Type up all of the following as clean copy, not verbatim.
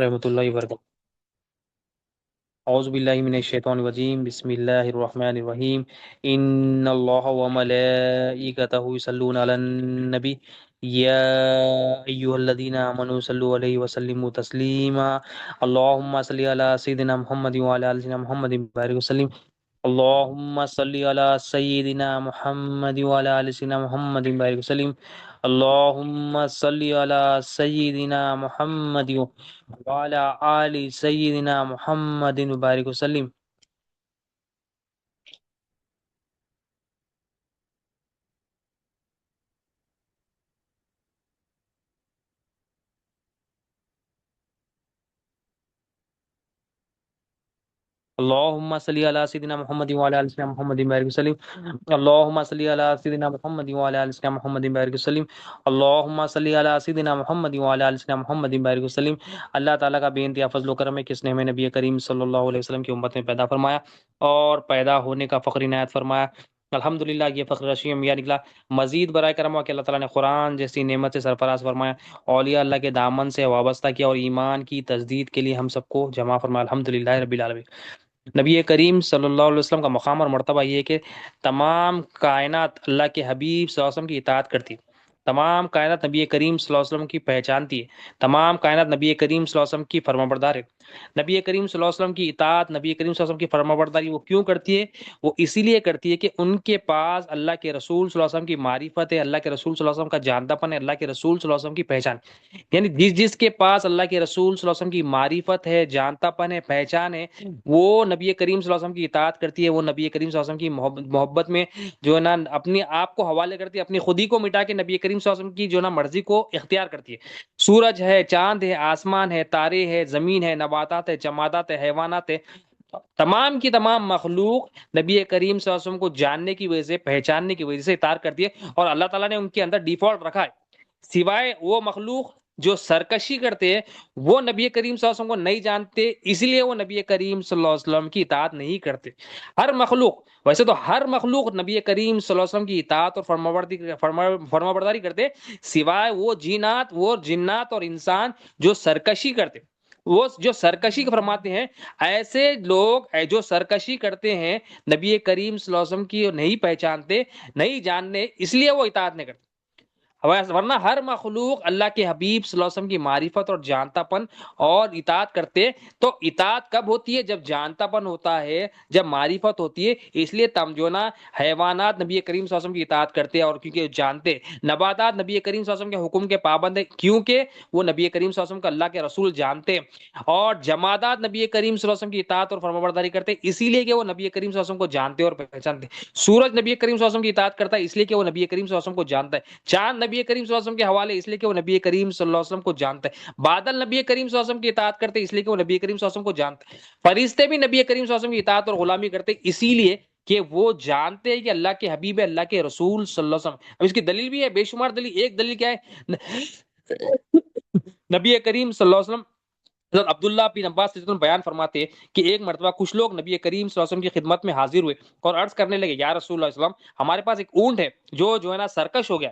رحمۃ اللہ وبرکاتہ۔ اعوذ باللہ من الشیطان الرجیم، بسم اللہ الرحمن الرحیم۔ ان اللہ وملائکتہ یصلون علی النبی یا ایھا الذین آمنوا صلوا علیہ وسلموا تسلیما۔ اللہم صل علی سیدنا محمد وعلی آل سیدنا محمد بارک وسلم۔ اللہم صل علی سیدنا محمد وعلی آل سیدنا محمد بارک وسلم۔ اللہم صل علی سیدنا محمد وعلی آل سیدنا محمد بارک وسلم۔ اللہم صلی علی سیدنا محمد وعلی آل سیدنا محمد بارک وسلم۔ اللہم صلی علی سیدنا محمد وعلی آل سیدنا محمد بارک وسلم۔ اللہم صلی علی سیدنا محمد وعلی آل سیدنا محمد بارک وسلم۔ اللہ تعالیٰ کا بے انتہا فضل و کرم ہے کہ اس نے ہمیں نبی کریم صلی اللہ علیہ وسلم کی امت میں پیدا فرمایا اور پیدا ہونے کا فخر عنایت فرمایا۔ الحمدللہ یہ فخر رشی میں نکلا۔ مزید برائے کرم ہوا کہ اللہ تعالیٰ نے قرآن جیسی نعمت سے سرفراز فرمایا، اولیاء اللہ کے دامن سے وابستہ کیا اور ایمان کی تجدید کے لیے ہم سب کو جمع فرمایا۔ الحمدللہ رب العالمین۔ نبی کریم صلی اللہ علیہ وسلم کا مقام اور مرتبہ یہ ہے کہ تمام کائنات اللہ کے حبیب صلی اللہ علیہ وسلم کی اطاعت کرتی ہے، تمام کائنات نبی کریم صلی اللہ علیہ وسلم کی پہچانتی ہے، تمام کائنات نبی کریم صلی اللہ علیہ وسلم کی فرمانبردار ہے۔ نبی کریم صلی اللہ علیہ وسلم کی اطاعت، نبی کریم صلی اللہ علیہ وسلم کی فرمانبرداری وہ کیوں کرتی ہے؟ وہ اسی لیے کرتی ہے کہ ان کے پاس اللہ کے رسول صلی اللہ علیہ وسلم کی معرفت ہے، اللہ کے رسول صلی اللہ علیہ وسلم کا جانتا پن ہے، اللہ کے رسول صلی اللہ علیہ وسلم کی پہچان، یعنی جس کے پاس اللہ کے رسول صلی اللہ علیہ وسلم کی معرفت ہے، جانتا پن ہے، پہچان ہے، وہ نبی کریم صلی اللہ علیہ وسلم کی اطاعت کرتی ہے، وہ نبی کریم صلی اللہ علیہ وسلم کی محبت میں جو ہے نا اپنی آپ کو حوالے کرتی ہے، اپنی خودی کو مٹا کے نبی کریم صلی اللہ علیہ وسلم کی جو ہے نا مرضی کو اختیار کرتی ہے۔ سورج ہے، چاند ہے، آسمان ہے، تارے ہے، زمین ہے، نباتات ہے، جمادات ہے، حیوانات ہے، تمام کی تمام مخلوق نبی کریم صلی اللہ علیہ وسلم کو جاننے کی وجہ سے، پہچاننے کی وجہ سے اطاعت کرتی ہے، اور اللہ تعالیٰ نے ان کے اندر ڈیفالٹ رکھا ہے، سوائے وہ مخلوق جو سرکشی کرتے ہیں، وہ نبی کریم صلی اللہ علیہ وسلم کو نہیں جانتے، اسی لیے وہ نبی کریم صلی اللہ علیہ وسلم کی اطاعت نہیں کرتے۔ ہر مخلوق، ویسے تو ہر مخلوق نبی کریم صلی اللہ علیہ وسلم کی اطاعت اور فرمانبرداری کرتے، سوائے وہ جینات، وہ جنات اور انسان جو سرکشی کرتے، وہ جو سرکشی فرماتے ہیں، ایسے لوگ جو سرکشی کرتے ہیں نبی کریم صلی اللہ علیہ وسلم کی نہیں پہچانتے، نہیں جاننے، اس لیے وہ اطاعت نہیں کرتے، ورنہ ہر مخلوق اللہ کے حبیب صلی اللہ علیہ وسلم کی معرفت اور جانتا پن اور اطاعت کرتے۔ تو اطاعت کب ہوتی ہے؟ جب جانتا پن ہوتا ہے، جب معرفت ہوتی ہے، اس لیے تم جو نا حیوانات نبی کریم صلی اللہ علیہ وسلم کی اطاعت کرتے اور کیونکہ جانتے، نباتات نبی کریم صلی اللہ علیہ وسلم کے حکم کے پابند ہے کیونکہ وہ نبی کریم صلی اللہ علیہ وسلم کا اللہ کے رسول جانتے، اور جمادات نبی کریم صلی اللہ علیہ وسلم کی اطاعت اور فرمانبرداری کرتے اسی لیے کہ وہ نبی کریم صلی اللہ علیہ وسلم کو جانتے اور پہچانتے۔ سورج نبی کریم صلی اللہ علیہ وسلم کی اطاعت کرتا ہے اس لیے کہ وہ نبی کریم صلی اللہ علیہ وسلم کو جانتا ہے، چاند نبی کریم صلی اللہ علیہ وسلم کے حوالے اس لیے کہ وہ نبی کریم صلی اللہ علیہ وسلم کو جانتا ہے، بادل نبی کریم صلی اللہ علیہ وسلم کی اطاعت کرتے اس لیے کہ وہ نبی کریم صلی اللہ علیہ وسلم کو جانتا ہے، فرشتے بھی نبی کریم صلی اللہ علیہ وسلم کی اطاعت اور غلامی کرتے اسی لیے کہ وہ جانتے ہیں کہ اللہ کے حبیب ہے، اللہ کے رسول صلی اللہ علیہ وسلم۔ اب اس کی دلیل بھی ہے، بے شمار دلیل، ایک دلیل کیا ہے؟ نبی کریم صلی اللہ علیہ وسلم، حضرت عبداللہ بن عباس رضی اللہ عنہ بیان فرماتے ہیں کہ ایک مرتبہ کچھ لوگ نبی کریم صلی اللہ علیہ وسلم کی خدمت میں حاضر ہوئے اور عرض کرنے لگے، یا رسول اللہ صلی اللہ علیہ وسلم، ہمارے پاس ایک اونٹ ہے جو ہے نا سرکش ہو گیا،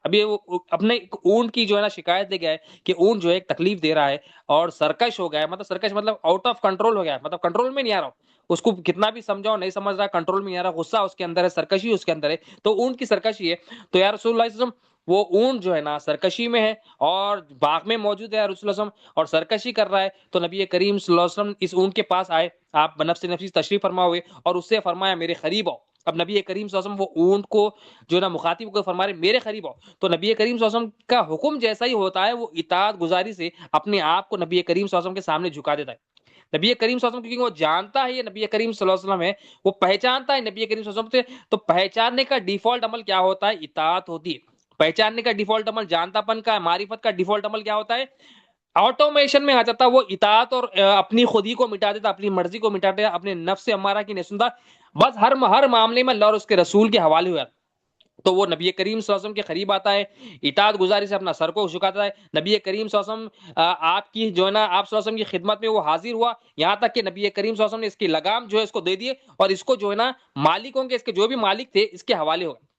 ابھی وہ اپنے اونٹ کی جو ہے نا شکایت دے گیا ہے کہ اونٹ جو ہے ایک تکلیف دے رہا ہے اور سرکش ہو گیا ہے، مطلب سرکش مطلب آؤٹ آف کنٹرول ہو گیا ہے، مطلب کنٹرول میں نہیں آ رہا ہوں، اس کو کتنا بھی سمجھاؤ نہیں سمجھ رہا، کنٹرول میں نہیں آ رہا، غصہ اس کے اندر ہے، سرکشی اس کے اندر ہے، تو اونٹ کی سرکشی ہے، تو یا رسول اللہ صلی اللہ علیہ وسلم وہ اونٹ جو ہے نا سرکشی میں ہے اور باغ میں موجود ہے یا رسول اللہ صلی اللہ علیہ وسلم اور سرکشی کر رہا ہے، تو نبی کریم صلی اللہ علیہ وسلم اس اونٹ کے پاس آئے، آپ بنفس نفسی تشریف فرما ہوئے اور اس سے فرمایا میرے قریب آؤ۔ اب نبی کریم صلی اللہ علیہ وسلم وہ اونٹ کو جو ہے نا مخاطب کو فرما رہے میرے قریب آؤ، تو نبی کریم صلی اللہ علیہ وسلم کا حکم جیسا ہی ہوتا ہے وہ اطاعت گزاری سے اپنے آپ کو نبی کریم صلی اللہ علیہ وسلم کے سامنے جھکا دیتا ہے۔ نبی کریم صلی اللہ علیہ وسلم کیونکہ وہ جانتا ہے یہ نبی کریم صلی اللہ علیہ وسلم ہے، وہ پہچانتا ہے نبی کریم صلی اللہ علیہ وسلم سے، تو پہچاننے کا ڈیفالٹ عمل کیا ہوتا ہے؟ اطاعت ہوتی ہے۔ پہچاننے کا ڈیفالٹ عمل، جانتا پن کا، معرفت کا ڈیفالٹ عمل کیا ہوتا ہے؟ آٹومیشن میں آ جاتا، وہ اطاعت اور اپنی خودی کو مٹا دیتا، اپنی مرضی کو مٹا دیتا، اپنے نفس امارہ کی نہیں سنتا، بس ہر معاملے میں اللہ اور اس کے رسول کے حوالے ہوا، تو وہ نبی کریم صلی اللہ علیہ وسلم کے قریب آتا ہے، اطاعت گزاری سے اپنا سر کو جھکاتا ہے، نبی کریم صلی اللہ علیہ وسلم آپ کی جو ہے نا آپ صلی اللہ علیہ وسلم کی خدمت میں وہ حاضر ہوا، یہاں تک کہ نبی کریم صلی اللہ علیہ وسلم نے اس کی لگام جو ہے اس کو دے دیے اور اس کو جو ہے نا مالکوں کے، اس کے جو بھی مالک تھے اس کے حوالے ہو گئے۔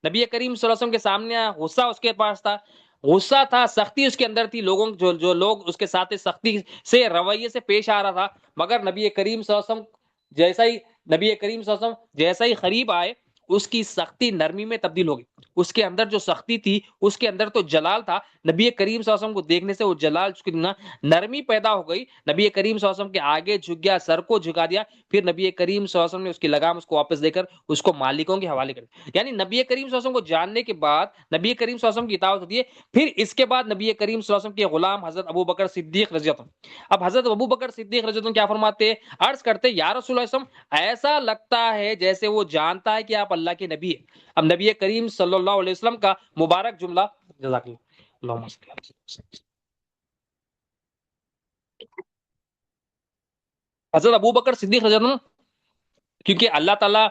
نبی کریم صلی اللہ علیہ وسلم کے سامنے غصہ اس کے پاس تھا، غصہ تھا، سختی اس کے اندر تھی، لوگوں جو لوگ اس کے ساتھ سختی سے رویے سے پیش آ رہا تھا، مگر نبی کریم صلی اللہ علیہ وسلم جیسا ہی نبی کریم صلی اللہ علیہ وسلم جیسا ہی قریب آئے، اس کی سختی نرمی میں تبدیل ہو گئی. اس کے اندر جو سختی تھی، اس کے اندر تو جلال تھا، نبی کریم صلی اللہ علیہ وسلم کو دیکھنے سے وہ جلال نرمی پیدا ہو گئی. نبی کریم صلی اللہ علیہ وسلم کے آگے جھک گیا، سر کو جھکا دیا. پھر نبی کریم صلی اللہ علیہ وسلم نے اس کی لگام اس کو واپس دے کر اس کو مالکوں کے حوالے کر دیا. یعنی نبی کریم صلی اللہ علیہ وسلم کو جاننے کے بعد نبی کریم صلی اللہ علیہ وسلم کی اطاعت ہوتی ہے. پھر اس کے بعد نبی کریم صلی اللہ علیہ وسلم کے غلام حضرت ابو بکر صدیق رضی اللہ عنہ. اب حضرت ابو بکر صدیق رضی اللہ عنہ کیا فرماتے ہیں، عرض کرتے یا رسول اللہ صلی اللہ علیہ وسلم، ایسا لگتا ہے جیسے وہ جانتا ہے کہ آپ اللہ کے نبی ہیں. اب نبی کریم صلی اللہ علیہ وسلم کا مبارک جملہ، جزاک اللہ، اللہم صلی اللہ علیہ وسلم. حضرت ابو بکر صدیق رضی اللہ عنہ، کیونکہ اللہ تعالیٰ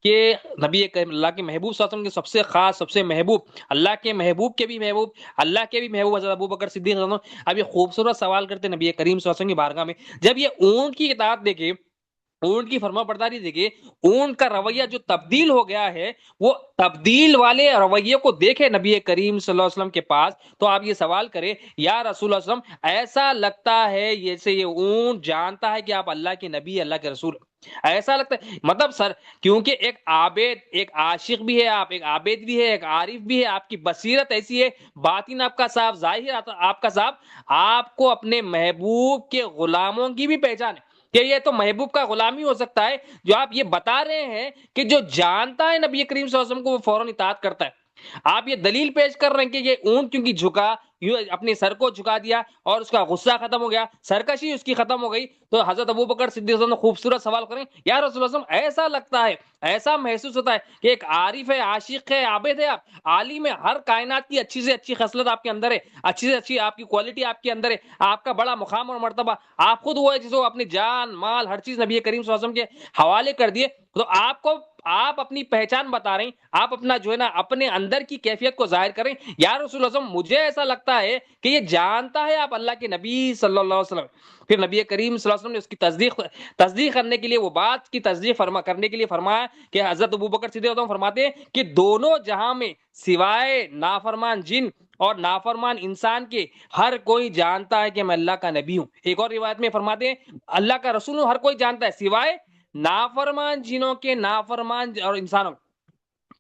کہ نبی کریم اللہ کے محبوب صلی اللہ علیہ وسلم کے سب سے خاص، سب سے محبوب، اللہ کے محبوب کے بھی محبوب، اللہ کے بھی محبوب حضرت ابو بکر صدیق رضی اللہ عنہ. اب یہ خوبصورت سوال کرتے نبی کریم صلی اللہ علیہ وسلم کی بارگاہ میں، جب یہ اونٹ کی اطاعت دیکھے، اونٹ کی فرما برداری دیکھے، اونٹ کا رویہ جو تبدیل ہو گیا ہے، وہ تبدیل والے رویے کو دیکھے نبی کریم صلی اللہ علیہ وسلم کے پاس، تو آپ یہ سوال کرے یا رسول اللہ صلی اللہ علیہ وسلم، ایسا لگتا ہے جیسے یہ اونٹ جانتا ہے کہ آپ اللہ کے نبی، اللہ کے رسول. ایسا لگتا ہے مطلب سر، کیونکہ ایک عابد، ایک عاشق بھی ہے آپ، ایک عابد بھی ہے، ایک عارف بھی ہے، آپ کی بصیرت ایسی ہے، باطن آپ کا صاف، ظاہر آپ کا صاف، آپ کو اپنے محبوب کے غلاموں کی بھی پہچان ہے کہ یہ تو محبوب کا غلام ہی ہو سکتا ہے. جو آپ یہ بتا رہے ہیں کہ جو جانتا ہے نبی کریم صلی اللہ علیہ وسلم کو وہ فوراً اطاعت کرتا ہے. آپ یہ دلیل پیش کر رہے ہیں کہ یہ اونٹ کیونکہ جھکا، اپنے سر کو جھکا دیا اور اس کا غصہ ختم ہو گیا، سرکشی اس کی ختم ہو گئی. تو حضرت ابو بکر صدیق نے خوبصورت سوال کریں یا رسول اللہ صلی اللہ علیہ وسلم، ایسا لگتا ہے، ایسا محسوس ہوتا ہے کہ ایک عارف ہے، عاشق ہے، عابد ہے، آپ عالم ہے، ہر کائنات کی اچھی سے اچھی خصلت آپ کے اندر ہے، اچھی سے اچھی آپ کی کوالٹی آپ کے اندر ہے، آپ کا بڑا مقام اور مرتبہ، آپ خود وہ ہے جس کو اپنی جان مال ہر چیز نبی کریم صلی اللہ علیہ وسلم کے حوالے کر دیے. تو آپ اپنی پہچان بتا رہے ہیں، آپ اپنا جو ہے نا اپنے اندر کی کیفیت کو ظاہر کریں. یا رسول اللہ صلی اللہ علیہ وسلم، مجھے ایسا لگتا ہے کہ یہ جانتا ہے آپ اللہ کے نبی صلی اللہ علیہ وسلم. پھر نبی کریم صلی اللہ علیہ وسلم نے اس کی تصدیق کرنے کے لیے، وہ بات کی تصدیق کرنے کے لیے فرمایا کہ حضرت ابو بکر صدیق رضی اللہ عنہ فرماتے ہیں کہ دونوں جہاں میں سوائے نافرمان جن اور نافرمان انسان کے ہر کوئی جانتا ہے کہ میں اللہ کا نبی ہوں. ایک اور روایت میں فرماتے ہیں اللہ کا رسول ہوں، ہر کوئی جانتا ہے سوائے نافرمان جنوں کے، نافرمان اور انسانوں.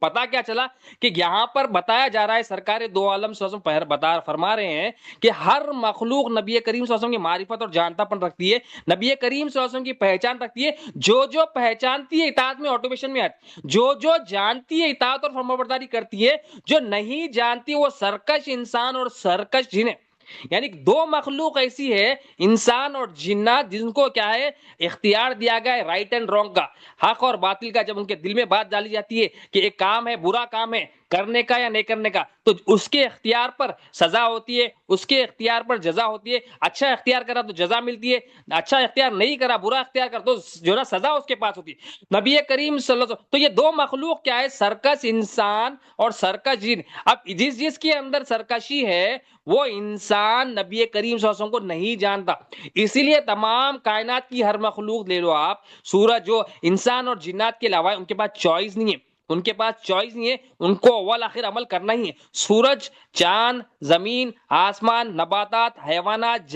پتا کیا چلا کہ یہاں پر بتایا جا رہا ہے، سرکار دو عالم صلی اللہ علیہ وسلم فرما رہے ہیں کہ ہر مخلوق نبی کریم صلی اللہ علیہ وسلم کی معرفت اور جانتا پن رکھتی ہے، نبی کریم صلی اللہ علیہ وسلم کی پہچان رکھتی ہے. جو پہچانتی ہے اطاعت میں آٹومیشن میں آتی، جو جانتی ہے اطاعت اور فرمانبرداری کرتی ہے، جو نہیں جانتی وہ سرکش انسان اور سرکش جن ہے. یعنی دو مخلوق ایسی ہے، انسان اور جنات، جن کو کیا ہے اختیار دیا گیا ہے رائٹ اینڈ رانگ کا، حق اور باطل کا. جب ان کے دل میں بات ڈالی جاتی ہے کہ ایک کام ہے، برا کام ہے، کرنے کا یا نہیں کرنے کا، تو اس کے اختیار پر سزا ہوتی ہے، اس کے اختیار پر جزا ہوتی ہے. اچھا اختیار کرا تو جزا ملتی ہے، اچھا اختیار نہیں کرا، برا اختیار کر تو جو نا سزا اس کے پاس ہوتی ہے. نبی کریم صلی اللہ علیہ وسلم، تو یہ دو مخلوق کیا ہے، سرکش انسان اور سرکش جن. اب جس کے اندر سرکشی ہے وہ انسان نبی کریم صلی اللہ علیہ وسلم کو نہیں جانتا. اسی لیے تمام کائنات کی ہر مخلوق لے لو آپ، سورج جو انسان اور جنات کے علاوہ ان کے پاس چوائس نہیں ہے، ان کے پاس چوائس نہیں ہے، ان کو اول آخر عمل کرنا ہی ہے. سورج، چاند، زمین، آسمان، نباتات، حیوانات،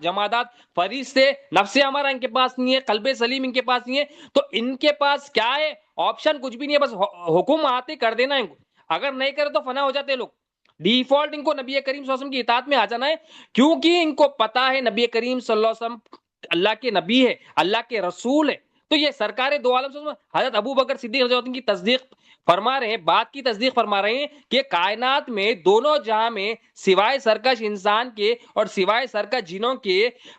جمادات، فرشتے، نفس ہمارا ان کے پاس نہیں ہے، قلب سلیم ان کے پاس نہیں ہے. تو ان کے پاس کیا ہے، آپشن کچھ بھی نہیں ہے، بس حکم آتے کر دینا ان کو. اگر نہیں کرے تو فنا ہو جاتے لوگ. ڈیفالٹ ان کو نبی کریم صلی اللہ علیہ وسلم کی اطاعت میں آ جانا ہے، کیونکہ ان کو پتا ہے نبی کریم صلی اللہ علیہ وسلم اللہ کے نبی ہے، اللہ کے رسول ہے. تو یہ سرکار دو عالم صلی اللہ علیہ وسلم حضرت ابو بکر صدیق رضی اللہ عنہ کی تصدیق فرما رہے ہیں، بات کی تصدیق فرما رہے ہیں کہ کائنات میں دونوں جہاں میں سوائے سرکش انسان کے اور سوائے سرکش جنوں کے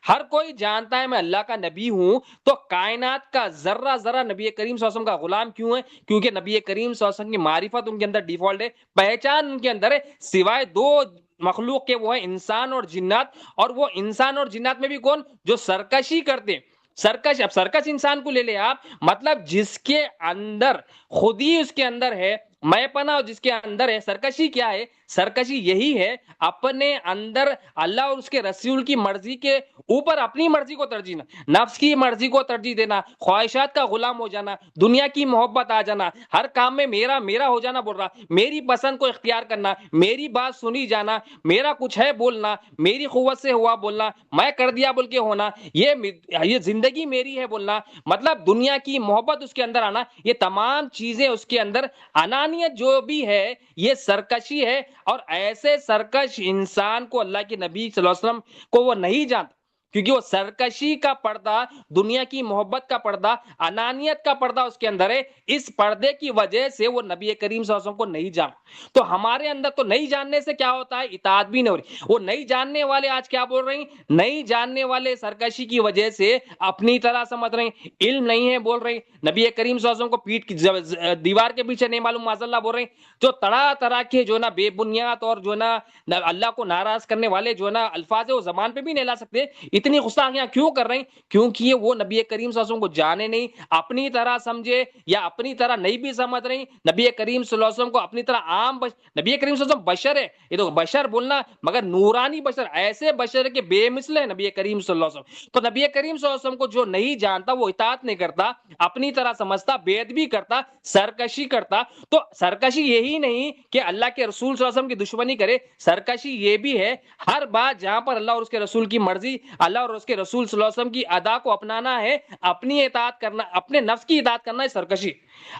ہر کوئی جانتا ہے میں اللہ کا نبی ہوں. تو کائنات کا ذرہ ذرہ نبی کریم صلی اللہ علیہ وسلم کا غلام کیوں ہے؟ کیونکہ نبی کریم صلی اللہ علیہ وسلم کی معرفت ان کے اندر ڈیفالٹ ہے، پہچان ان کے اندر ہے، سوائے دو مخلوق کے، وہ ہے انسان اور جنات. اور وہ انسان اور جنات میں بھی کون؟ جو سرکشی کرتے ہیں. سرکش، اب سرکش انسان کو لے لے آپ، مطلب جس کے اندر خود ہی اس کے اندر ہے میں پنا، جس کے اندر ہے سرکشی. کیا ہے؟ سرکشی یہی ہے اپنے اندر اللہ اور اس کے رسول کی مرضی کے اوپر اپنی مرضی کو ترجیح دینا، نفس کی مرضی کو ترجیح دینا، خواہشات کا غلام ہو جانا، دنیا کی محبت آ جانا، ہر کام میں میرا میرا ہو جانا، بول رہا میری پسند کو اختیار کرنا، میری بات سنی جانا، میرا کچھ ہے بولنا، میری قوت سے ہوا بولنا، میں کر دیا بول کے ہونا، یہ زندگی میری ہے بولنا، مطلب دنیا کی محبت اس کے اندر آنا، یہ تمام چیزیں اس کے اندر انانیت جو بھی ہے یہ سرکشی ہے. اور ایسے سرکش انسان کو اللہ کے نبی صلی اللہ علیہ وسلم کو وہ نہیں جانتا، کیونکہ وہ سرکشی کا پردہ، دنیا کی محبت کا پردہ، انانیت کا پردہ اس کے اندر ہے. اس پردے کی وجہ سے وہ نبی کریم صلی اللہ علیہ وسلم کو نہیں جان. تو ہمارے اندر تو نہیں جاننے سے کیا ہوتا ہے، اطاعت بھی نہیں ہو رہی. وہ نہیں جاننے والے آج کیا بول رہے ہیں، نہیں جاننے والے سرکشی کی وجہ سے اپنی طرح سمجھ رہے ہیں، علم نہیں ہے بول رہے ہیں، نبی کریم صلی اللہ علیہ وسلم کو پیٹ کی دیوار کے پیچھے نہیں معلوم معاذ اللہ بول رہے ہیں. جو طرح طرح کے جو نا بے بنیاد اور جو نا اللہ کو ناراض کرنے والے جو نا الفاظ ہے وہ زبان پہ بھی نہیں لا سکتے. اتنی گستاخیاں کیوں کر رہے ہیں، کیونکہ وہ نبی کریم صلی اللہ علیہ وسلم کو جانے نہیں، اپنی طرح سمجھے یا اپنی طرح نہیں بھی سمجھ رہے ہیں. نبی کریم صلی اللہ علیہ وسلم کو اپنی طرح عام نبی کریم صلی اللہ علیہ وسلم بشر ہے، یہ تو بشر بولنا مگر نورانی بشر، ایسے بشر کے بے مثل ہے نبی کریم صلی اللہ علیہ وسلم. تو نبی کریم صلی اللہ علیہ وسلم کو جو نہیں جانتا وہ اطاعت نہیں کرتا، اپنی طرح سمجھتا، بید بھی کرتا، سرکشی کرتا. تو سرکشی یہی نہیں کہ اللہ کے رسول صلی اللہ علیہ وسلم کی دشمنی کرے، سرکشی یہ بھی ہے ہر بات جہاں پر اللہ اور اس کے رسول کی مرضی، اللہ اور اس کے رسول صلی اللہ علیہ وسلم کی ادا کو اپنانا ہے، اپنی اطاعت کرنا، اپنے نفس کی اطاعت کرنا ہے سرکشی،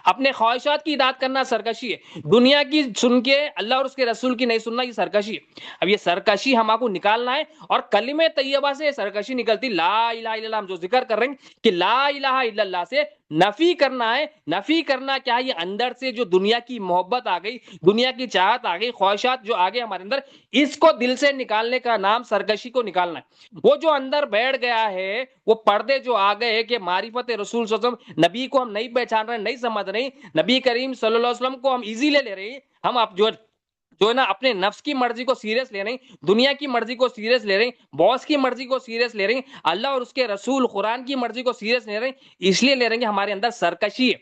اپنے خواہشات کی اطاعت کرنا سرکشی ہے، دنیا کی سن کے اللہ اور اس کے رسول کی نہیں سننا یہ سرکشی ہے. اب یہ سرکشی ہم کو نکالنا ہے، اور کلمہ طیبہ سے سرکشی نکلتی، لا الہ الا اللہ ہم جو ذکر کر رہے ہیں کہ لا الہ الا اللہ سے نفی کرنا ہے. نفی کرنا کیا ہے، یہ اندر سے جو دنیا کی محبت آ گئی، دنیا کی چاہت آ گئی، خواہشات جو آ گئے ہمارے اندر، اس کو دل سے نکالنے کا نام سرکشی کو نکالنا ہے. وہ جو اندر بیٹھ گیا ہے، وہ پردے جو آ گئے کہ معرفت رسول صلی اللہ علیہ وسلم، نبی کو ہم نہیں پہچان رہے، نہیں سمجھ رہے، نبی کریم صلی اللہ علیہ وسلم کو ہم ایزی لے رہے ہیں، ہم آپ جو ہے نا اپنے نفس کی مرضی کو سیریس لے رہے ہیں، دنیا کی مرضی کو سیریس لے رہے ہیں، باس کی مرضی کو سیریس لے رہے ہیں، اللہ اور اس کے رسول قرآن کی مرضی کو سیریس لے رہے ہیں، اس لیے لے رہے ہیں کہ ہمارے اندر سرکشی ہے.